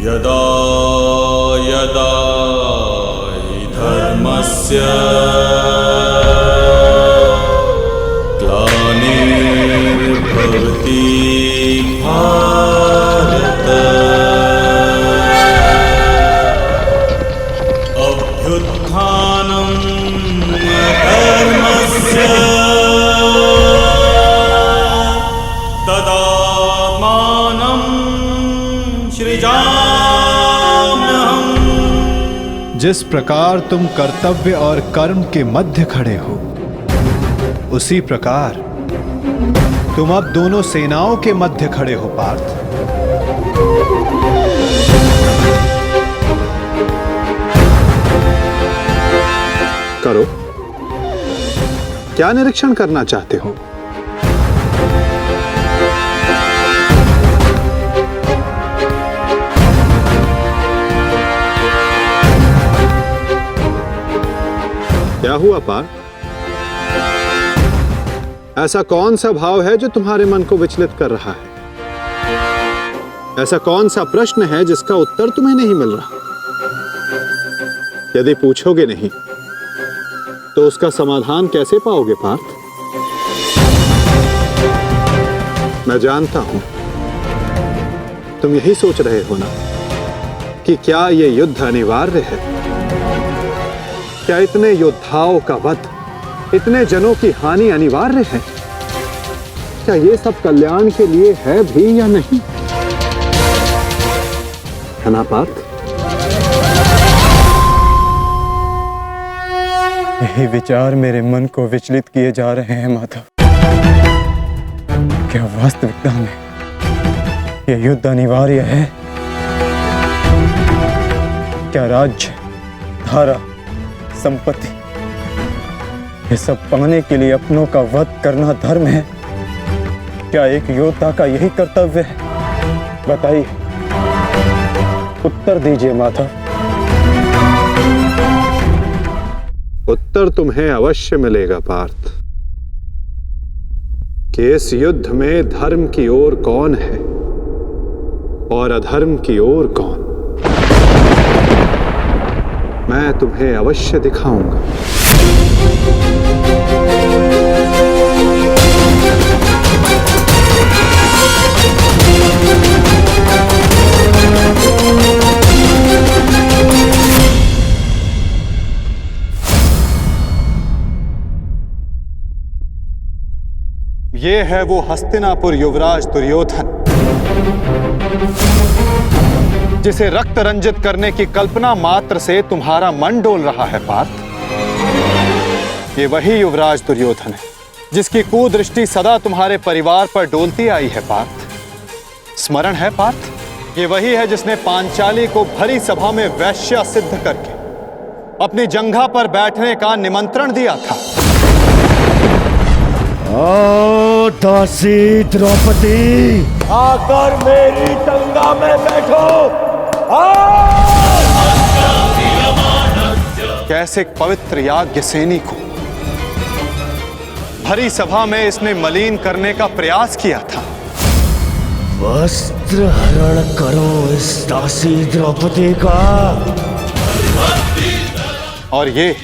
यदा यदा हि धर्मस्य ग्लानिर्भवति भारत अभ्युत्थानं धर्मस्य तदात्मानं सृजाम्यहम्। जिस प्रकार तुम कर्तव्य और कर्म के मध्य खड़े हो, उसी प्रकार तुम अब दोनों सेनाओं के मध्य खड़े हो पार्थ। करो, क्या निरीक्षण करना चाहते हो? क्या हुआ पार्थ? ऐसा कौन सा भाव है जो तुम्हारे मन को विचलित कर रहा है? ऐसा कौन सा प्रश्न है जिसका उत्तर तुम्हें नहीं मिल रहा? यदि पूछोगे नहीं तो उसका समाधान कैसे पाओगे पार्थ? मैं जानता हूं तुम यही सोच रहे हो ना कि क्या यह युद्ध अनिवार्य है? क्या इतने योद्धाओं का वध, इतने जनों की हानि अनिवार्य है? क्या ये सब कल्याण के लिए है भी या नहीं? है ना पार्थ? यही विचार मेरे मन को विचलित किए जा रहे हैं माधव। क्या वास्तविकता में यह युद्ध अनिवार्य है? क्या राज्य, धारा, संपत्ति, ये सब पाने के लिए अपनों का वध करना धर्म है? क्या एक योद्धा का यही कर्तव्य है? बताइए, उत्तर दीजिए माधव। उत्तर तुम्हें अवश्य मिलेगा पार्थ कि इस युद्ध में धर्म की ओर कौन है और अधर्म की ओर कौन। मैं तुम्हें अवश्य दिखाऊंगा। है वो हस्तिनापुर युवराज दुर्योधन, जिसे रक्त रंजित करने की कल्पना मात्र से तुम्हारा मन डोल रहा है पार्थ। ये वही युवराज दुर्योधन है जिसकी कुदृष्टि सदा तुम्हारे परिवार पर डोलती आई है पार्थ। स्मरण है पार्थ? ये वही है जिसने पांचाली को भरी सभा में वैश्य सिद्ध करके अपनी जंघा पर बैठने का निमंत्रण दिया था। ओ दासी द्रौपदी, आकर मेरी जंघा में बैठो। कैसे एक पवित्र याज्ञ सैनी को भरी सभा में इसने मलिन करने का प्रयास किया था। वस्त्र हरण करो इस दासी द्रौपदी का। और ये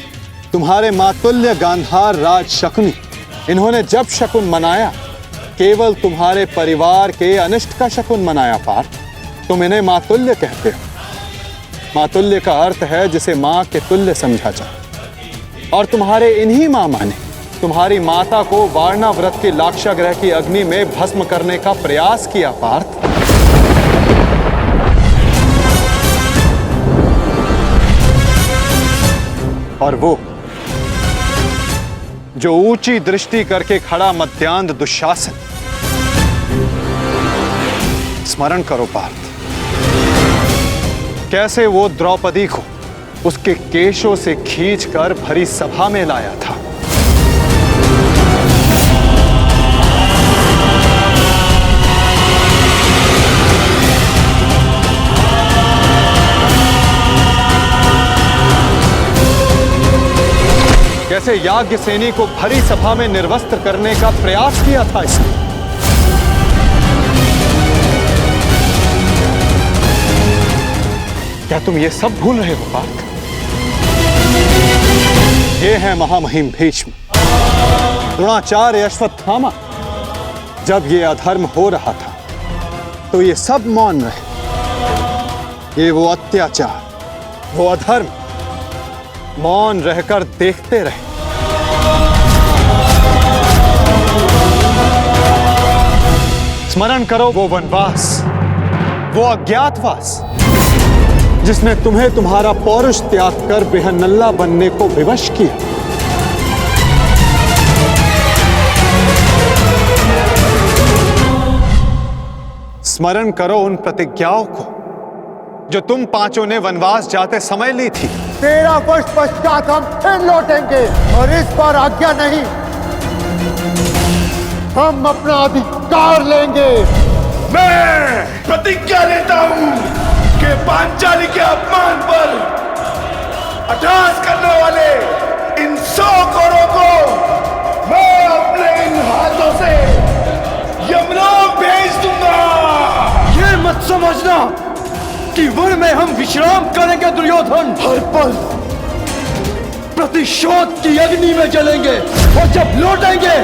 तुम्हारे मातुल्य गांधार राज शकुनी, इन्होंने जब शकुन मनाया केवल तुम्हारे परिवार के अनिष्ट का शकुन मनाया पार्थ। तुम इन्हें मातुल्य कहते हो। मातुल्य का अर्थ है जिसे मां के तुल्य समझा जाए। और तुम्हारे इन्हीं मामा ने तुम्हारी माता को वारणा व्रत के लाक्षागृह की अग्नि में भस्म करने का प्रयास किया पार्थ। और वो जो ऊंची दृष्टि करके खड़ा मध्यांध दुशासन, स्मरण करो पार्थ, कैसे वो द्रौपदी को उसके केशों से खींचकर भरी सभा में लाया था। कैसे याज्ञ सैनी को भरी सभा में निर्वस्त्र करने का प्रयास किया था इसने। क्या तुम ये सब भूल रहे हो पार्थ? ये है महामहिम भीष्म, द्रोणाचार्य, अश्वत्थामा। जब ये अधर्म हो रहा था तो ये सब मौन रहे। ये वो अत्याचार, वो अधर्म मौन रहकर देखते रहे। स्मरण करो वो वनवास, वो अज्ञातवास जिसने तुम्हें तुम्हारा पौरुष त्याग कर बेहनल्ला बनने को विवश किया। स्मरण करो उन प्रतिज्ञाओं को जो तुम पांचों ने वनवास जाते समय ली थी। 13 वर्ष पश्चात हम फिर लौटेंगे और इस बार आज्ञा नहीं, हम अपना अधिकार लेंगे। मैं प्रतिज्ञा लेता हूं कि पांचाली के अपमान पर अट्टहास करने वाले इन 100 कौरों को मैं अपने इन हाथों से यमलोक भेज दूंगा। ये मत समझना कि वन में हम विश्राम करेंगे दुर्योधन। हर पल प्रतिशोध की अग्नि में जलेंगे और जब लौटेंगे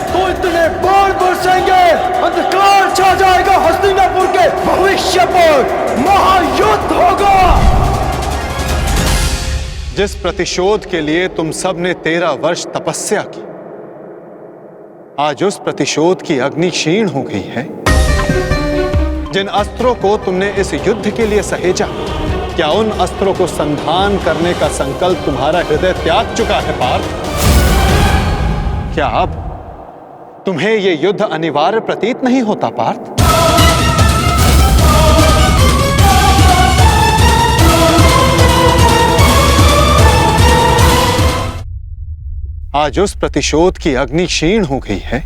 तो इतने बाण बरसेंगे, अंधकार छा जाएगा हस्तिनापुर के भविष्य पर। महायुद्ध होगा। जिस प्रतिशोध के लिए तुम सब ने 13 वर्ष तपस्या की, आज उस प्रतिशोध की अग्नि क्षीण हो गई है। जिन अस्त्रों को तुमने इस युद्ध के लिए सहेजा, क्या उन अस्त्रों को संधान करने का संकल्प तुम्हारा हृदय त्याग चुका है पार्थ? क्या अब तुम्हें यह युद्ध अनिवार्य प्रतीत नहीं होता पार्थ? आज उस प्रतिशोध की अग्नि क्षीण हो गई है।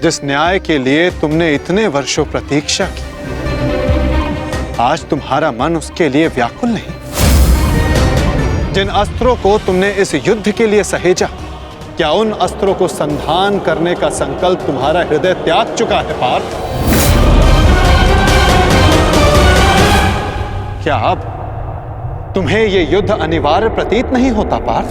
जिस न्याय के लिए तुमने इतने वर्षों प्रतीक्षा की, आज तुम्हारा मन उसके लिए व्याकुल नहीं। जिन अस्त्रों को तुमने इस युद्ध के लिए सहेजा, क्या उन अस्त्रों को संधान करने का संकल्प तुम्हारा हृदय त्याग चुका है पार्थ? क्या अब तुम्हें यह युद्ध अनिवार्य प्रतीत नहीं होता पार्थ?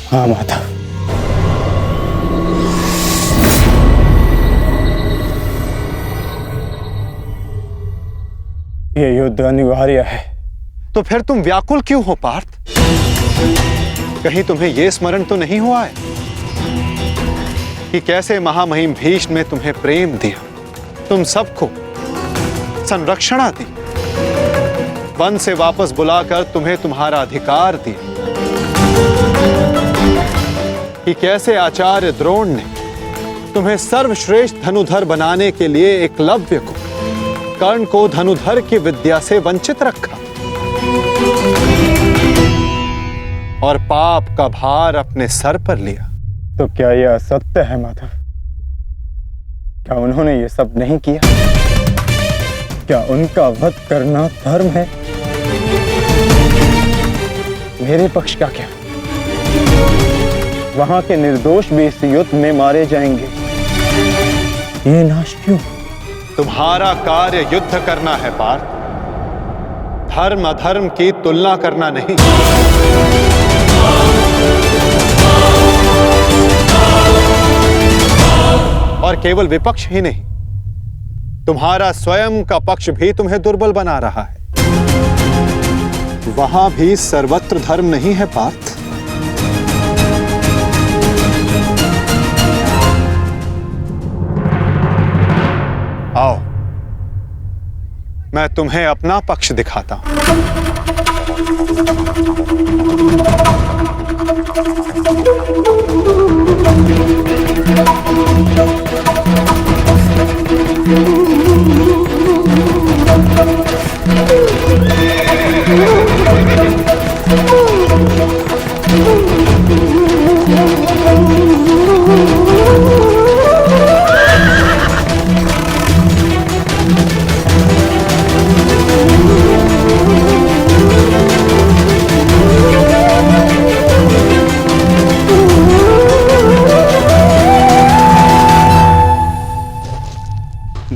हाँ माता, युद्ध अनिवार्य है। तो फिर तुम व्याकुल क्यों हो पार्थ? कहीं तुम्हें यह स्मरण तो नहीं हुआ है कि कैसे महामहिम भीष्म ने तुम्हें प्रेम दिया, तुम सबको संरक्षणा दी, वन से वापस बुलाकर तुम्हें तुम्हारा अधिकार दिया, कि कैसे आचार्य द्रोण ने तुम्हें सर्वश्रेष्ठ धनुधर बनाने के लिए एकलव्य को, कर्ण को धनुधर की विद्या से वंचित रखा और पाप का भार अपने सर पर लिया। तो क्या यह असत्य है माधव? क्या उन्होंने ये सब नहीं किया? क्या उनका वध करना धर्म है? मेरे पक्ष का क्या? वहां के निर्दोष भी इस युद्ध में मारे जाएंगे। ये नाश क्यों? तुम्हारा कार्य युद्ध करना है पार्थ, धर्म अधर्म की तुलना करना नहीं। और केवल विपक्ष ही नहीं, तुम्हारा स्वयं का पक्ष भी तुम्हें दुर्बल बना रहा है। वहां भी सर्वत्र धर्म नहीं है पार्थ। आओ, मैं तुम्हें अपना पक्ष दिखाता हूं।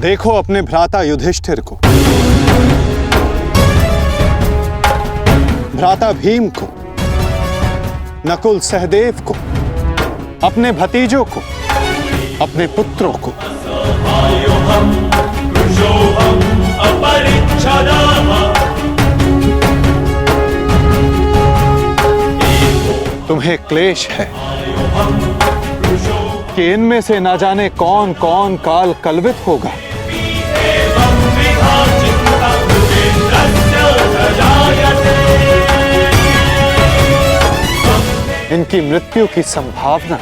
देखो अपने भ्राता युधिष्ठिर को, भ्राता भीम को, नकुल सहदेव को, अपने भतीजों को, अपने पुत्रों को। तुम्हें क्लेश है कि इनमें से ना जाने कौन कौन काल कलवित होगा। इनकी मृत्यु की संभावना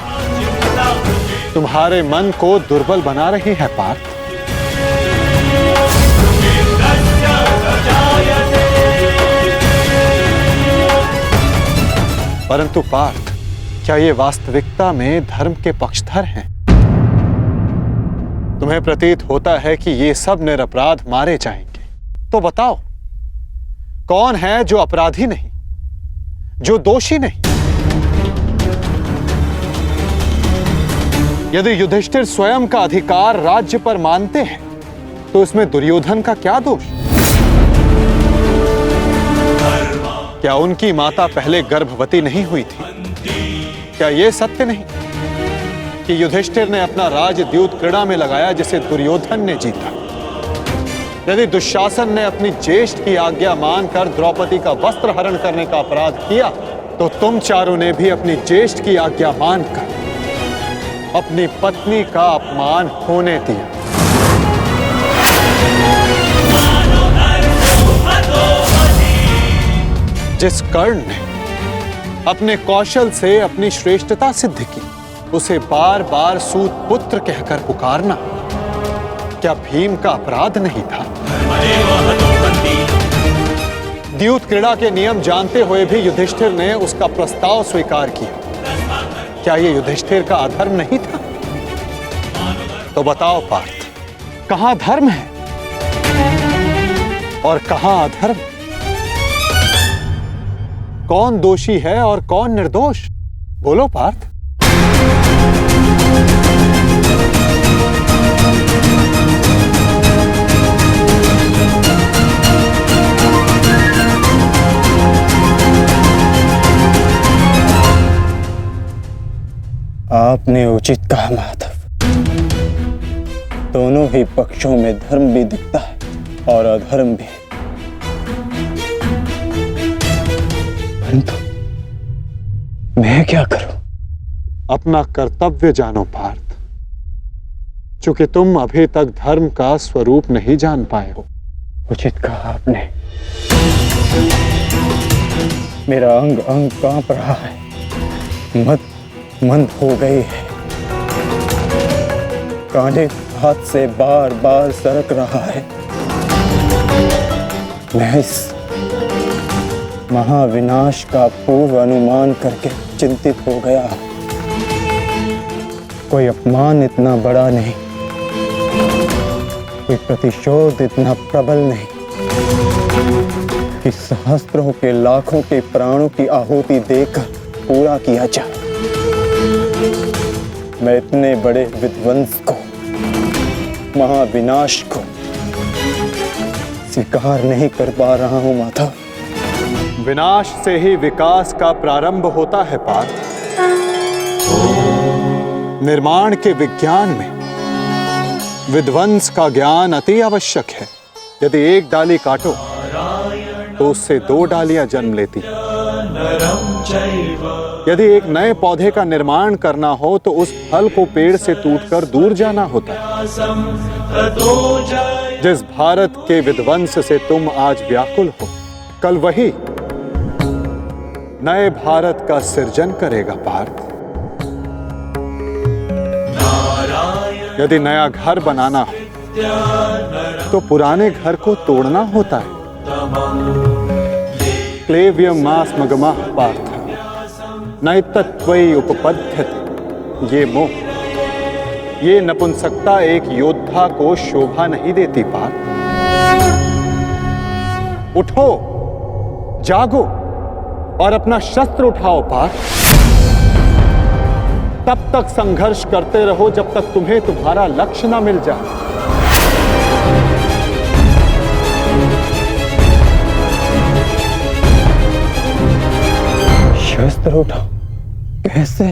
तुम्हारे मन को दुर्बल बना रही है पार्थ। परंतु पार्थ, क्या ये वास्तविकता में धर्म के पक्षधर हैं? तुम्हें प्रतीत होता है कि ये सब निरपराध मारे जाएंगे। तो बताओ, कौन है जो अपराधी नहीं, जो दोषी नहीं? यदि युधिष्ठिर स्वयं का अधिकार राज्य पर मानते हैं, तो इसमें दुर्योधन का क्या दोष? क्या उनकी माता पहले गर्भवती नहीं हुई थी? क्या यह सत्य नहीं कि युधिष्ठिर ने अपना राज द्यूत क्रीड़ा में लगाया, जिसे दुर्योधन ने जीता? यदि दुशासन ने अपनी ज्येष्ठ की आज्ञा मानकर द्रौपदी का वस्त्र हरण करने का अपराध किया, तो तुम चारों ने भी अपनी ज्येष्ठ की आज्ञा मानकर अपनी पत्नी का अपमान होने दिया। जिस कर्ण ने अपने कौशल से अपनी श्रेष्ठता सिद्ध की, उसे बार बार सूत पुत्र कहकर पुकारना क्या भीम का अपराध नहीं था? द्यूत क्रीड़ा के नियम जानते हुए भी युधिष्ठिर ने उसका प्रस्ताव स्वीकार किया। क्या यह युधिष्ठिर का अधर्म नहीं था? तो बताओ पार्थ, कहां धर्म है और कहां अधर्म? कौन दोषी है और कौन निर्दोष? बोलो पार्थ। आपने उचित कहा माधव। दोनों ही पक्षों में धर्म भी दिखता है और अधर्म भी। परंतु मैं क्या करूं? अपना कर्तव्य जानो पार्थ, चूंकि तुम अभी तक धर्म का स्वरूप नहीं जान पाए हो। उचित कहा आपने। मेरा अंग अंग कांप रहा है, मंद हो गई है, कांटे हाथ से बार बार सरक रहा है। मैं इस महाविनाश का पूर्व अनुमान करके चिंतित हो गया। कोई अपमान इतना बड़ा नहीं, कोई प्रतिशोध इतना प्रबल नहीं कि सहस्त्रों के लाखों के प्राणों की आहुति देकर पूरा किया जाए। मैं इतने बड़े विध्वंस को, महाविनाश को स्वीकार नहीं कर पा रहा हूं माता। विनाश से ही विकास का प्रारंभ होता है पार्थ। निर्माण के विज्ञान में विध्वंस का ज्ञान अति आवश्यक है। यदि एक डाली काटो तो उससे 2 डालियां जन्म लेती। यदि एक नए पौधे का निर्माण करना हो तो उस फल को पेड़ से टूटकर दूर जाना होता है। जिस भारत के विध्वंस से तुम आज व्याकुल हो, कल वही नए भारत का सृजन करेगा पार्थ। यदि नया घर बनाना हो तो पुराने घर को तोड़ना होता है। क्लेव्यम मास मगमः पार्थ नैतत्वयि उपपद्यते। ये मोह, ये नपुंसकता एक योद्धा को शोभा नहीं देती पार्थ। उठो, जागो और अपना शस्त्र उठाओ पार्थ। तब तक संघर्ष करते रहो जब तक तुम्हें तुम्हारा लक्ष्य न मिल जाए। शस्त्र उठाओ? कैसे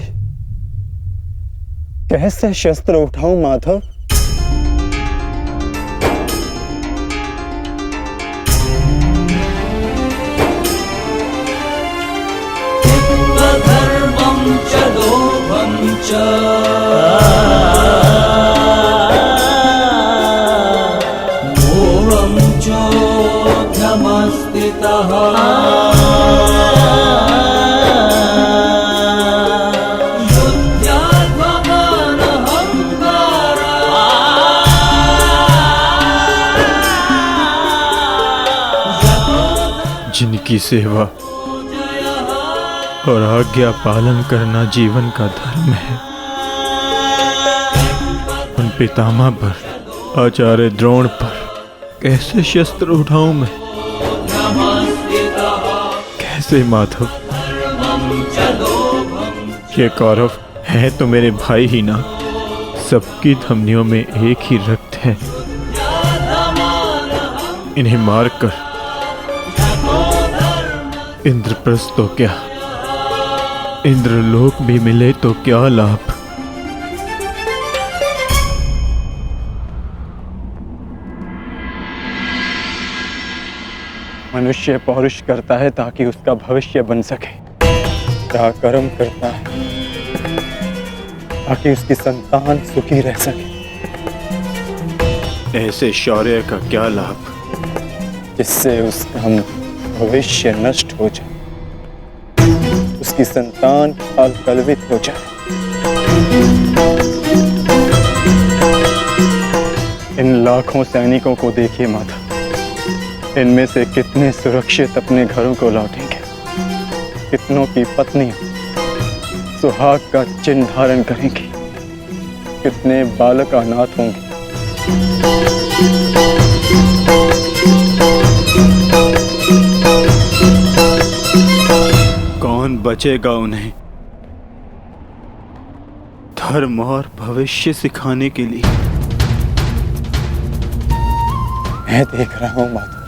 कैसे शस्त्र उठाऊं माधव? धर्मं च लोभं च मोहं चोऽध्यमस्थितः जिनकी सेवा और आज्ञा पालन करना जीवन का धर्म है, उन पितामह पर, आचार्य द्रोण पर कैसे शस्त्र उठाऊं मैं? कैसे माधव? ये कौरव है तो मेरे भाई ही ना, सबकी धमनियों में एक ही रक्त है। इन्हें मारकर इंद्रप्रस्थ तो क्या, इंद्रलोक भी मिले तो क्या लाभ? मनुष्य पौरुष करता है ताकि उसका भविष्य बन सके, कर्म करता है ताकि उसकी संतान सुखी रह सके। ऐसे शौर्य का क्या लाभ जिससे उसका भविष्य नष्ट हो जाए, उसकी संतान कलवित हो जाए। इन लाखों सैनिकों को देखिए माता, इनमें से कितने सुरक्षित अपने घरों को लौटेंगे, कितनों की पत्नियां सुहाग का चिन्ह धारण करेंगी, कितने बालक अनाथ होंगे। कौन बचेगा उन्हें धर्म और भविष्य सिखाने के लिए? मैं देख रहा हूं माता,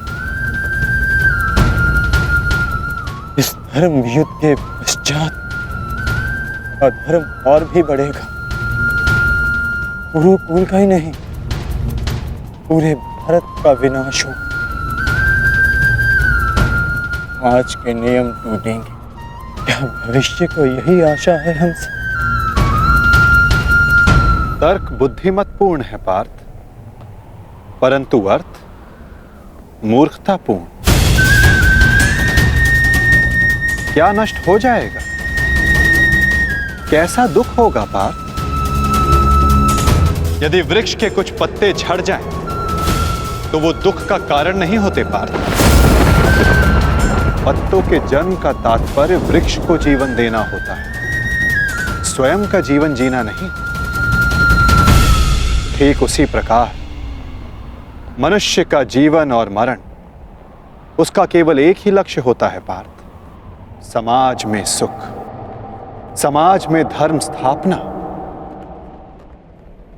इस धर्म युद्ध के पश्चात अधर्म और भी बढ़ेगा। कुरुकुल का ही नहीं, पूरे भारत का विनाश होगा। आज के नियम टूटेंगे, क्या भविष्य को यही आशा है हमसे? तर्क बुद्धिमतपूर्ण है पार्थ, परंतु अर्थ मूर्खतापूर्ण। क्या नष्ट हो जाएगा? कैसा दुख होगा पार्थ? यदि वृक्ष के कुछ पत्ते झड़ जाएं, तो वो दुख का कारण नहीं होते पार्थ। पत्तों के जन्म का तात्पर्य वृक्ष को जीवन देना होता है, स्वयं का जीवन जीना नहीं। ठीक उसी प्रकार मनुष्य का जीवन और मरण, उसका केवल एक ही लक्ष्य होता है पार्थ, समाज में सुख, समाज में धर्म स्थापना।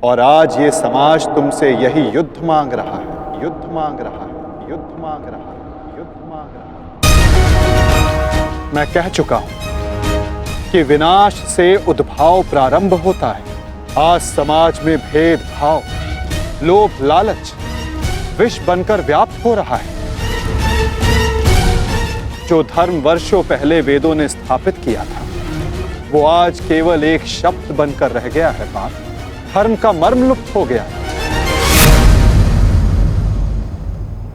और आज ये समाज तुमसे यही युद्ध मांग रहा है, युद्ध मांग रहा है, युद्ध मांग रहा है, युद्ध मांग रहा है। मैं कह चुका हूं कि विनाश से उद्भाव प्रारंभ होता है। आज समाज में भेदभाव, लोभ, लालच विष बनकर व्याप्त हो रहा है। जो धर्म वर्षों पहले वेदों ने स्थापित किया था, वो आज केवल एक शब्द बनकर रह गया है बात। धर्म का मर्म लुप्त हो गया।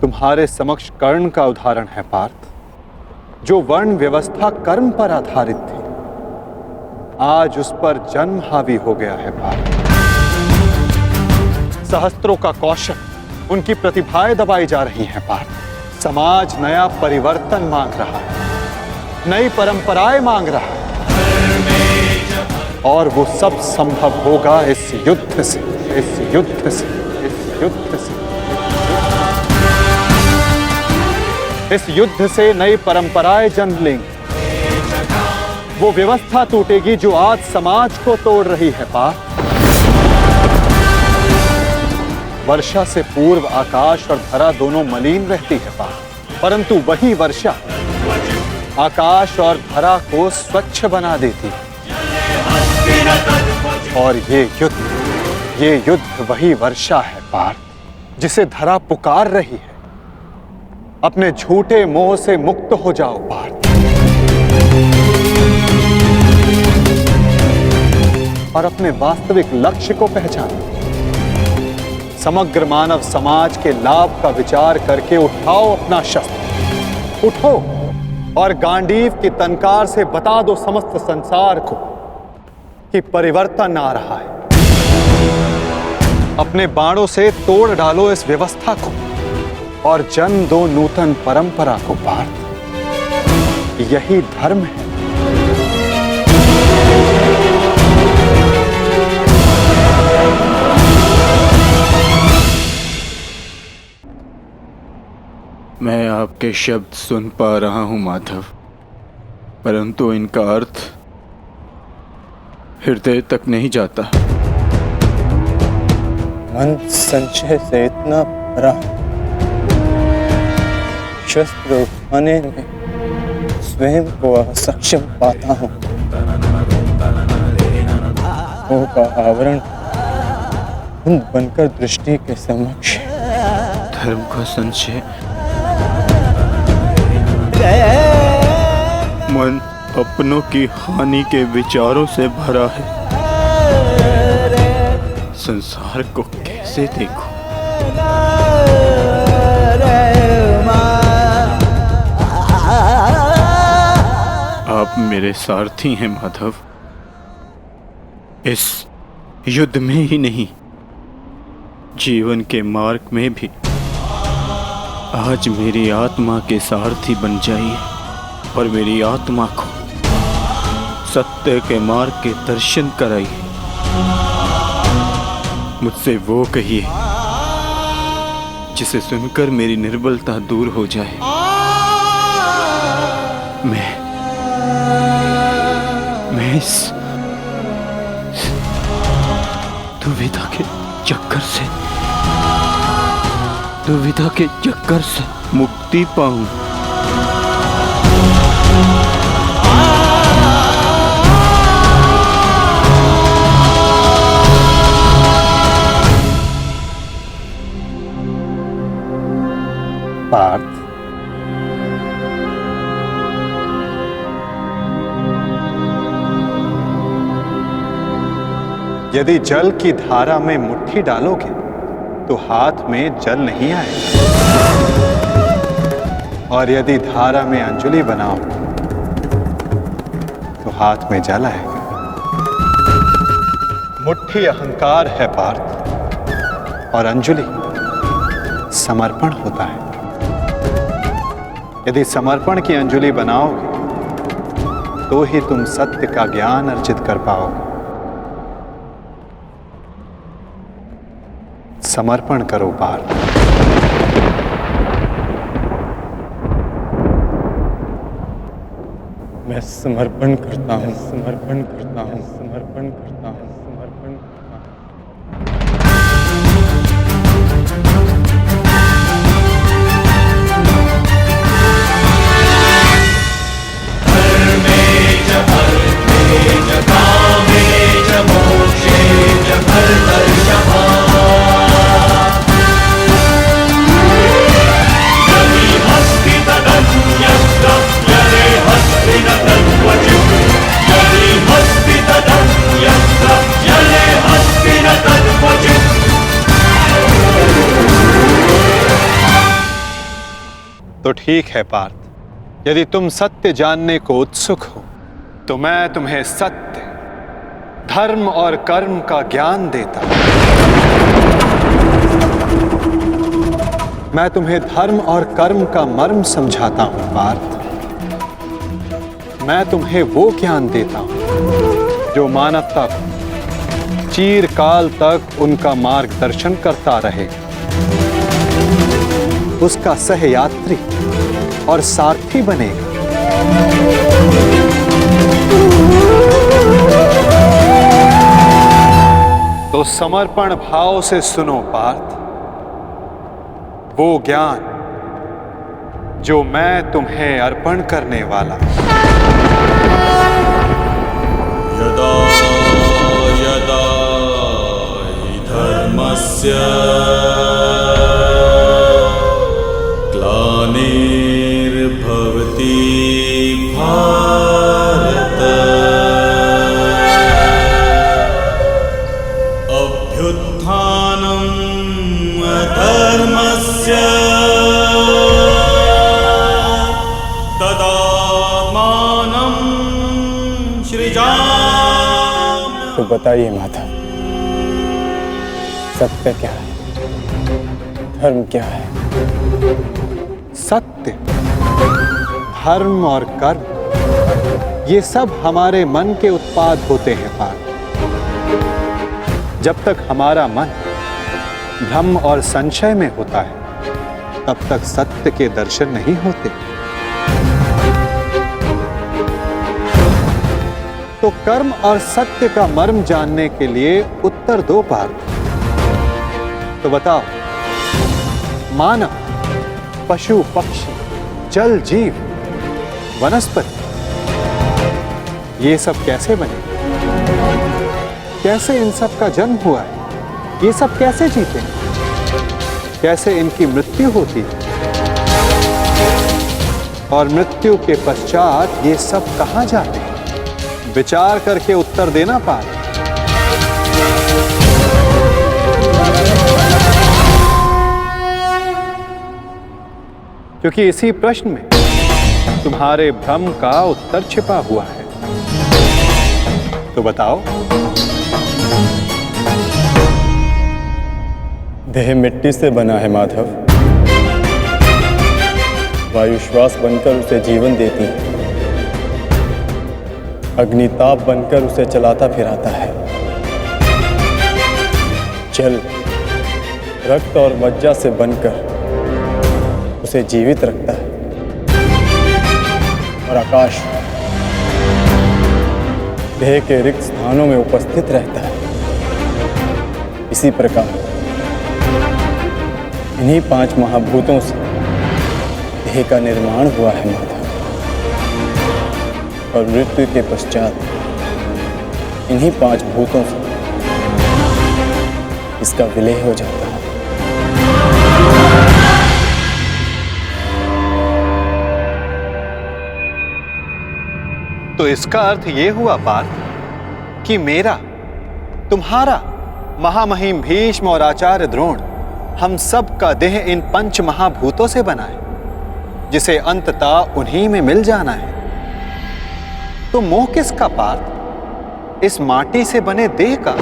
तुम्हारे समक्ष कर्ण का उदाहरण है पार्थ, जो वर्ण व्यवस्था कर्म पर आधारित थी, आज उस पर जन्म हावी हो गया है पार्थ। सहस्त्रों का कौशल, उनकी प्रतिभाएं दबाई जा रही हैं पार्थ। समाज नया परिवर्तन मांग रहा है, नई परंपराएं मांग रहा है, और वो सब संभव होगा इस युद्ध से, इस युद्ध से, इस युद्ध से। इस युद्ध से नई परंपराएं जन्म लेंगी। वो व्यवस्था टूटेगी जो आज समाज को तोड़ रही है पार्थ। वर्षा से पूर्व आकाश और धरा दोनों मलिन रहती है पार्थ, परंतु वही वर्षा आकाश और धरा को स्वच्छ बना देती है। और ये युद्ध वही वर्षा है पार्थ, जिसे धरा पुकार रही है। अपने झूठे मोह से मुक्त हो जाओ पार्थ। और अपने वास्तविक लक्ष्य को पहचानो। समग्र मानव समाज के लाभ का विचार करके उठाओ अपना शस्त्र, उठो और गांडीव की तनकार से बता दो समस्त संसार को कि परिवर्तन आ रहा है। अपने बाणों से तोड़ डालो इस व्यवस्था को और जन्म दो नूतन परंपरा को पार्थ। यही धर्म है। मैं आपके शब्द सुन पा रहा हूं माधव, परंतु इनका अर्थ हृदय तक नहीं जाता। मन संशय से इतना भरा, शस्त्र उठाने में स्वयं को असक्षम पाता हूं। मोह का आवरण धुंध बनकर दृष्टि के समक्ष। धर्म का संशय, मन अपनों की हानि के विचारों से भरा है। संसार को कैसे देखूं? आप मेरे सारथी हैं माधव, इस युद्ध में ही नहीं, जीवन के मार्ग में भी। आज मेरी आत्मा के सारथी बन जाइए और मेरी आत्मा को सत्य के मार्ग के दर्शन कराइए। मुझसे वो कहिए जिसे सुनकर मेरी निर्बलता दूर हो जाए। मैं इस दुविधा के चक्कर से मुक्ति पाऊं। पार्थ, यदि जल की धारा में मुट्ठी डालोगे तो हाथ में जल नहीं आएगा, और यदि धारा में अंजलि बनाओ तो हाथ में जल आएगा। मुट्ठी अहंकार है पार्थ, और अंजलि समर्पण होता है। यदि समर्पण की अंजलि बनाओगे तो ही तुम सत्य का ज्ञान अर्जित कर पाओगे। समर्पण करो पार्थ। मैं समर्पण करता हूँ, समर्पण करता हूँ, समर्पण करता हूँ, समर्पण करता हूँ। तो ठीक है पार्थ, यदि तुम सत्य जानने को उत्सुक हो तो मैं तुम्हें सत्य, धर्म और कर्म का ज्ञान देता हूं। मैं तुम्हें धर्म और कर्म का मर्म समझाता हूं पार्थ। मैं तुम्हें वो ज्ञान देता हूं जो मानवता को चिरकाल तक उनका मार्गदर्शन करता रहेगा, उसका सहयात्री और सारथी बनेगा। तो समर्पण भाव से सुनो पार्थ, वो ज्ञान जो मैं तुम्हें अर्पण करने वाला। यदा यदा हि धर्मस्य ग्लानिर्भवति भारत अभ्युत्थानम् अधर्मस्य तदात्मानं सृजाम्यहम्। तो बताइए माता, सत्य क्या है, धर्म क्या है? सत्य, धर्म और कर्म ये सब हमारे मन के उत्पाद होते हैं पार्थ। जब तक हमारा मन भ्रम और संशय में होता है तब तक सत्य के दर्शन नहीं होते। तो कर्म और सत्य का मर्म जानने के लिए उत्तर दो पार्थ। तो बताओ, मानव, पशु पक्षी, जल जीव, वनस्पति ये सब कैसे बने? कैसे इन सब का जन्म हुआ है? ये सब कैसे जीते हैं? कैसे इनकी मृत्यु होती है? और मृत्यु के पश्चात ये सब कहां जाते हैं? विचार करके उत्तर देना पार्थ। क्योंकि इसी प्रश्न में तुम्हारे भ्रम का उत्तर छिपा हुआ है। तो बताओ। देह मिट्टी से बना है माधव, वायु श्वास बनकर उसे जीवन देती है, अग्निताप बनकर उसे चलाता फिराता है, जल रक्त और मज्जा से बनकर उसे जीवित रखता है, और आकाश देह के रिक्त स्थानों में उपस्थित रहता है। इसी प्रकार इन्हीं 5 महाभूतों से देह का निर्माण हुआ है माधव, और मृत्यु के पश्चात इन्हीं 5 भूतों से इसका विलय हो जाता है। तो इसका अर्थ ये हुआ पार्थ कि मेरा तुम्हारा महामहिम भीष्म और आचार्य द्रोण हम सब का देह इन पंच महाभूतों से बना है, जिसे अंततः उन्हीं में मिल जाना है। तो मोह किसका पार्थ? इस माटी से बने देह का।